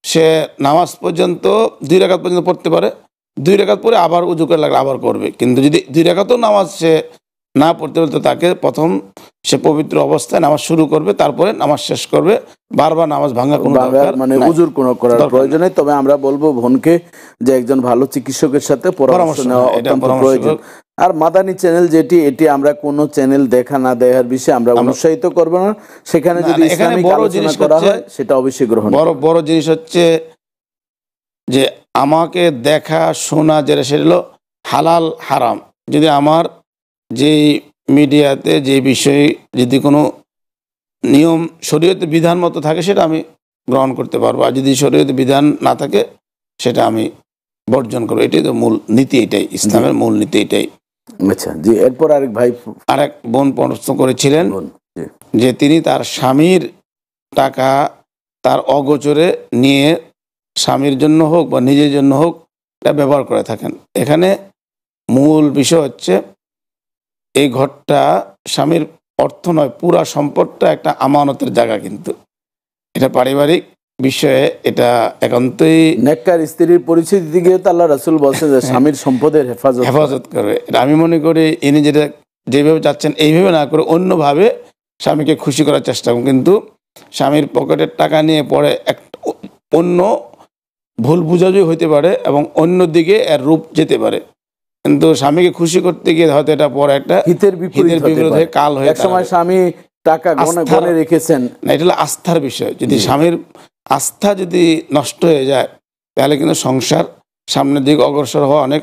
সে নামাজ পর্যন্ত 2 রাকাত পর্যন্ত পড়তে পারে, 2 রাকাত পরে আবার উযু করে লাগলে আবার করবে। কিন্তু যদি 2 রাকাতও নামাজ সে না পড়তে পারে, তো তাকে প্রথম সে পবিত্র অবস্থায় নামাজ শুরু করবে, তারপরে নামাজ শেষ করবে। বারবার নামাজ ভাঙা কোনো দরকার মানে উযুর কোনো করার প্রয়োজন নেই। তবে আমরা বলবো বোনকে যে একজন ভালো চিকিৎসকের সাথে পরামর্শ নেওয়া অত্যন্ত প্রয়োজন। আর মাদানী চ্যানেল যেটি, এটি আমরা কোনো চ্যানেল দেখা না দেখার বিষয়ে আমরা উৎসাহিত করব না। সেখানে যদি ইসলামিক আলোচনা করা হয় সেটা অবশ্যই গ্রহণ। বড় জিনিস হচ্ছে যে আমাকে দেখা শোনা যেটা, সেটা হলো হালাল হারাম। যদি আমার যেই মিডিয়াতে যে বিষয়ে যদি কোনো নিয়ম শরীয়তের বিধান মতো থাকে সেটা আমি গ্রহণ করতে পারবো, আর যদি শরীয়তের বিধান না থাকে সেটা আমি বর্জন করবো। এটাই তো মূল নীতি, এটাই ইসলামের মূল নীতি, এটাই। আচ্ছা জি, এরপর আরেক বোন প্রশ্ন করেছিলেন যে তিনি তার স্বামীর টাকা তার অগোচরে নিয়ে স্বামীর জন্য হোক বা নিজের জন্য হোক এটা ব্যবহার করে থাকেন। এখানে মূল বিষয় হচ্ছে এই ঘরটা স্বামীর অর্থ নয়, পুরা সম্পদটা একটা আমানতের জায়গা, কিন্তু এটা পারিবারিক বিষয়ে এটা একান্তই নেককার স্ত্রীর পরিচয় দিতে গিয়ে তো আল্লাহ রাসূল বলেছেন যে স্বামীর সম্পদের হেফাজত করবে। এটা আমি মনে করি ইনি যেটা যেভাবে চাচ্ছেন এইভাবে না করে অন্যভাবে স্বামীকে খুশি করার চেষ্টা করুন। কিন্তু স্বামীর পকেটের টাকা নিয়ে পরে অন্য ভুল বুঝাবুঝি হইতে পারে এবং অন্য দিকে এর রূপ যেতে পারে। কিন্তু স্বামীকে খুশি করতে গিয়ে হয়তো এটা পরে একটা হিতের বিপরীত হয়ে কাল হয়ে একসময় স্বামী টাকা গনে রেখেছেন না, এটা হলো আস্থার বিষয়। যদি স্বামীর আস্থা যদি নষ্ট হয়ে যায় তাহলে কিন্তু সংসার সামনের দিকে অগ্রসর হওয়া অনেক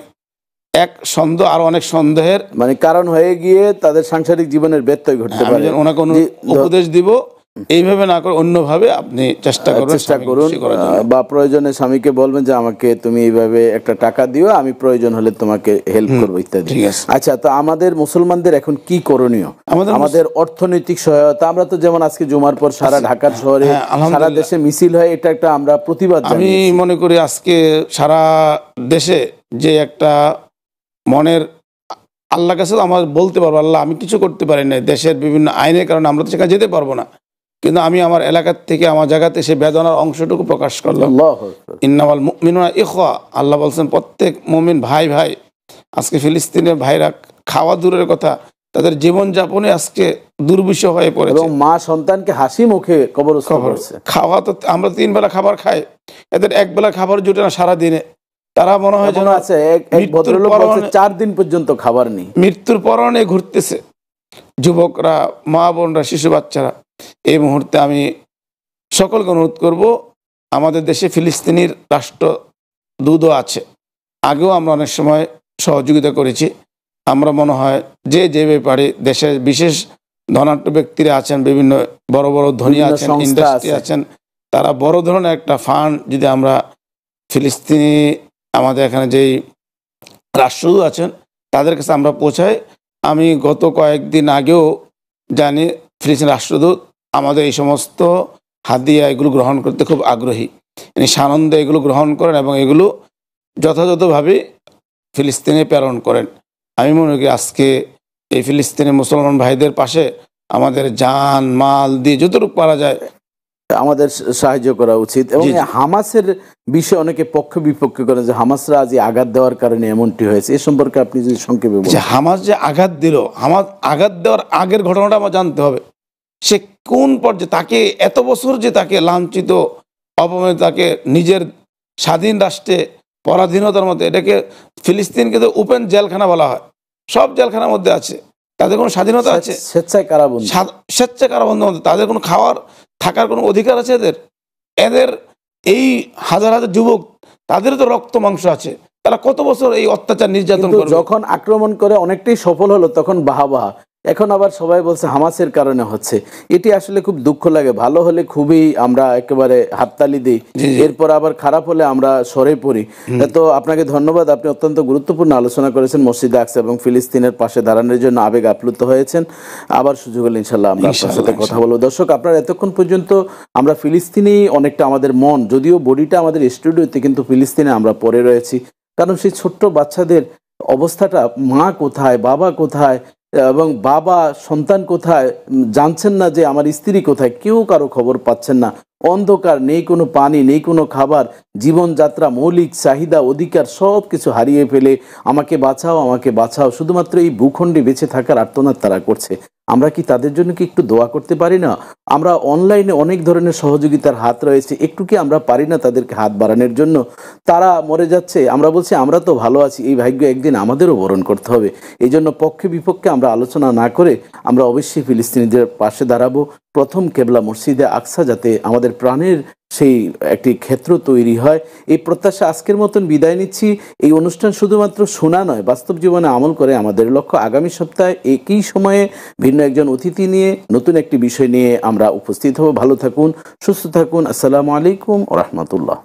সন্দেহ আর অনেক সন্দেহের মানে কারণ হয়ে গিয়ে তাদের সাংসারিক জীবনের ব্যত্যয় ঘটতে পারে। ওনাকে উপদেশ দিব এইভাবে না করে অন্যভাবে আপনি চেষ্টা করুন বা প্রয়োজনে স্বামীকে বলবেন যে আমাকে তুমি এইভাবে একটা টাকা দিও, আমি প্রয়োজন হলে তোমাকে হেল্প করবো ইত্যাদি। আচ্ছা, তো আমাদের মুসলমানদের এখন কি করণীয়? আমাদের অর্থনৈতিক সহায়তা, আমরা তো যেমন আজকে জুমার পর সারা ঢাকার শহরে সারা দেশে মিছিল হয়, এটা একটা আমরা প্রতিবাদ। আমি মনে করি আজকে সারা দেশে যে একটা মনের আল্লাহ কাছে আমার বলতে পারবো, আল্লাহ আমি কিছু করতে পারি না, দেশের বিভিন্ন আইনের কারণে আমরা তো সেখানে যেতে পারবো না, কিন্তু আমি আমার এলাকার থেকে আমার জায়গাতে সে বেদনার অংশটুকু প্রকাশ করলাম। ইন্নামাল মুমিনুনা ইখওয়া, আল্লাহ বলছেন প্রত্যেক মুমিন ভাই ভাই। আজকে ফিলিস্তিনের ভাইরা খাওয়া দূরের কথা, তাদের জীবনযাপনে আজকে দুর্বিষহ হয়ে পড়েছে এবং মা সন্তানকে হাসি মুখে কবরস্থ করছে। খাওয়া তো আমরা 3 বেলা খাবার খাই, এদের 1 বেলা খাবার জুটে না সারা দিনে। তারা মনে হয় যেন আছে এক ভদ্রলোক বলছে 4 দিন পর্যন্ত খাবার নেই, মৃত্যুর পরনে ঘুরতেছে যুবকরা, মা বোনরা, শিশু বাচ্চারা। এই মুহূর্তে আমি সকলকে অনুরোধ করব, আমাদের দেশে ফিলিস্তিনির রাষ্ট্রদূতও আছে, আগেও আমরা অনেক সময় সহযোগিতা করেছি। আমরা মনে হয় যে যেভাবে পারি, দেশের বিশেষ ধনাঢ্য ব্যক্তিরা আছেন, বিভিন্ন বড় বড় ধনী আছেন, ইন্ডাস্ট্রি আছেন, তারা বড় ধরনের একটা ফান্ড যদি আমরা ফিলিস্তিনি আমাদের এখানে যেই রাষ্ট্রদূত আছেন তাদের কাছে আমরা পৌঁছাই। আমি গত কয়েকদিন আগেও জানি ফিলিস্তিন রাষ্ট্রদূত আমাদের এই সমস্ত হাদিয়া এগুলো গ্রহণ করতে খুব আগ্রহী, সানন্দে এগুলো গ্রহণ করেন এবং এগুলো যথাযথভাবে ফিলিস্তিনে প্রেরণ করেন। আমি মনে করি আজকে এই ফিলিস্তিনি মুসলমান ভাইদের পাশে আমাদের জান মাল দিয়ে যতটুকু পারা যায় আমাদের সাহায্য করা উচিত। এবং হামাসের বিষয়ে অনেকে পক্ষ বিপক্ষ করে যে হামাসরা আজ আঘাত দেওয়ার কারণে এমনটি হয়েছে, এ সম্পর্কে আপনি যদি সংক্ষেপে বলেন। হামাস যে আঘাত দিল, হামাস আঘাত দেওয়ার আগের ঘটনাটা আমার জানতে হবে, সে কোন পর্যায়ে তাকে এত বছর যে তাকে লাঞ্ছিত অপমানিত, তাকে নিজের স্বাধীন রাষ্ট্রে পরাধীনতার মধ্যে, এটাকে ফিলিস্তিনকে তো ওপেন জেলখানা বলা হয়, সব জেলখানার মধ্যে আছে, তাদের কোনো স্বাধীনতা আছে? স্বেচ্ছায় কারাবন্দী, স্বেচ্ছায় কারাবন্দী মধ্যে তাদের কোনো খাওয়ার থাকার কোনো অধিকার আছে? এদের এই হাজার হাজার যুবক, তাদের তো রক্ত মাংস আছে, তারা কত বছর এই অত্যাচার নির্যাতন করবে? যখন আক্রমণ করে অনেকটাই সফল হলো তখন বাহা, এখন আবার সবাই বলছে হামাসের কারণে হচ্ছে। এটি আসলে খুব দুঃখ লাগে। ভালো হলে খুবই আমরা একেবারে হাততালি দিই, এরপর আবার খারাপ হলে আমরা সরে পড়ি। তো আপনাকে ধন্যবাদ, আপনি অত্যন্ত গুরুত্বপূর্ণ আলোচনা করেছেন মসজিদে আকসা এবং ফিলিস্তিনের পাশে দাঁড়ানোর জন্য আবেগ আপ্লুত হয়েছেন। আবার সুযোগ হলে ইনশাল্লাহ আমরা আপনার সাথে কথা বলবো। দর্শক, আপনারা এতক্ষণ পর্যন্ত আমরা ফিলিস্তিনি অনেকটা আমাদের মন, যদিও বডিটা আমাদের স্টুডিওতে, কিন্তু ফিলিস্তিনে আমরা পড়ে রয়েছি। কারণ সেই ছোট্ট বাচ্চাদের অবস্থাটা, মা কোথায়, বাবা কোথায়, এবং বাবা সন্তান কোথায় জানছেন না, যে আমার স্ত্রী কোথায়, কেউ কারো খবর পাচ্ছেন না। অন্ধকার, নেই কোনো পানি, নেই কোনো খাবার, জীবনযাত্রা, মৌলিক চাহিদা, অধিকার সব কিছু হারিয়ে ফেলে আমাকে বাঁচাও, আমাকে বাঁচাও, শুধুমাত্র এই ভূখণ্ডে বেঁচে থাকার আর্তনাদ তারা করছে। আমরা কি তাদের জন্য কি একটু দোয়া করতে পারি না? আমরা অনলাইনে অনেক ধরনের সহযোগিতার হাত রয়েছে, একটু কি আমরা পারি না তাদেরকে হাত বাড়ানোর জন্য? তারা মরে যাচ্ছে, আমরা বলছি আমরা তো ভালো আছি, এই ভাগ্য একদিন আমাদেরও বরণ করতে হবে। এই জন্য পক্ষে বিপক্ষে আমরা আলোচনা না করে আমরা অবশ্যই ফিলিস্তিনিদের পাশে দাঁড়াবো। প্রথম কেবলা মসজিদে আকসা যাতে আমাদের প্রাণের সেই একটি ক্ষেত্র তৈরি হয়, এই প্রত্যাশা আজকের মতন বিদায় নিচ্ছি। এই অনুষ্ঠান শুধুমাত্র শোনা নয়, বাস্তব জীবনে আমল করে আমাদের লক্ষ্য। আগামী সপ্তাহে একই সময়ে ভিন্ন একজন অতিথি নিয়ে নতুন একটি বিষয় নিয়ে আমরা উপস্থিত হব। ভালো থাকুন, সুস্থ থাকুন। আসসালামু আলাইকুম ওয়া রাহমাতুল্লাহ।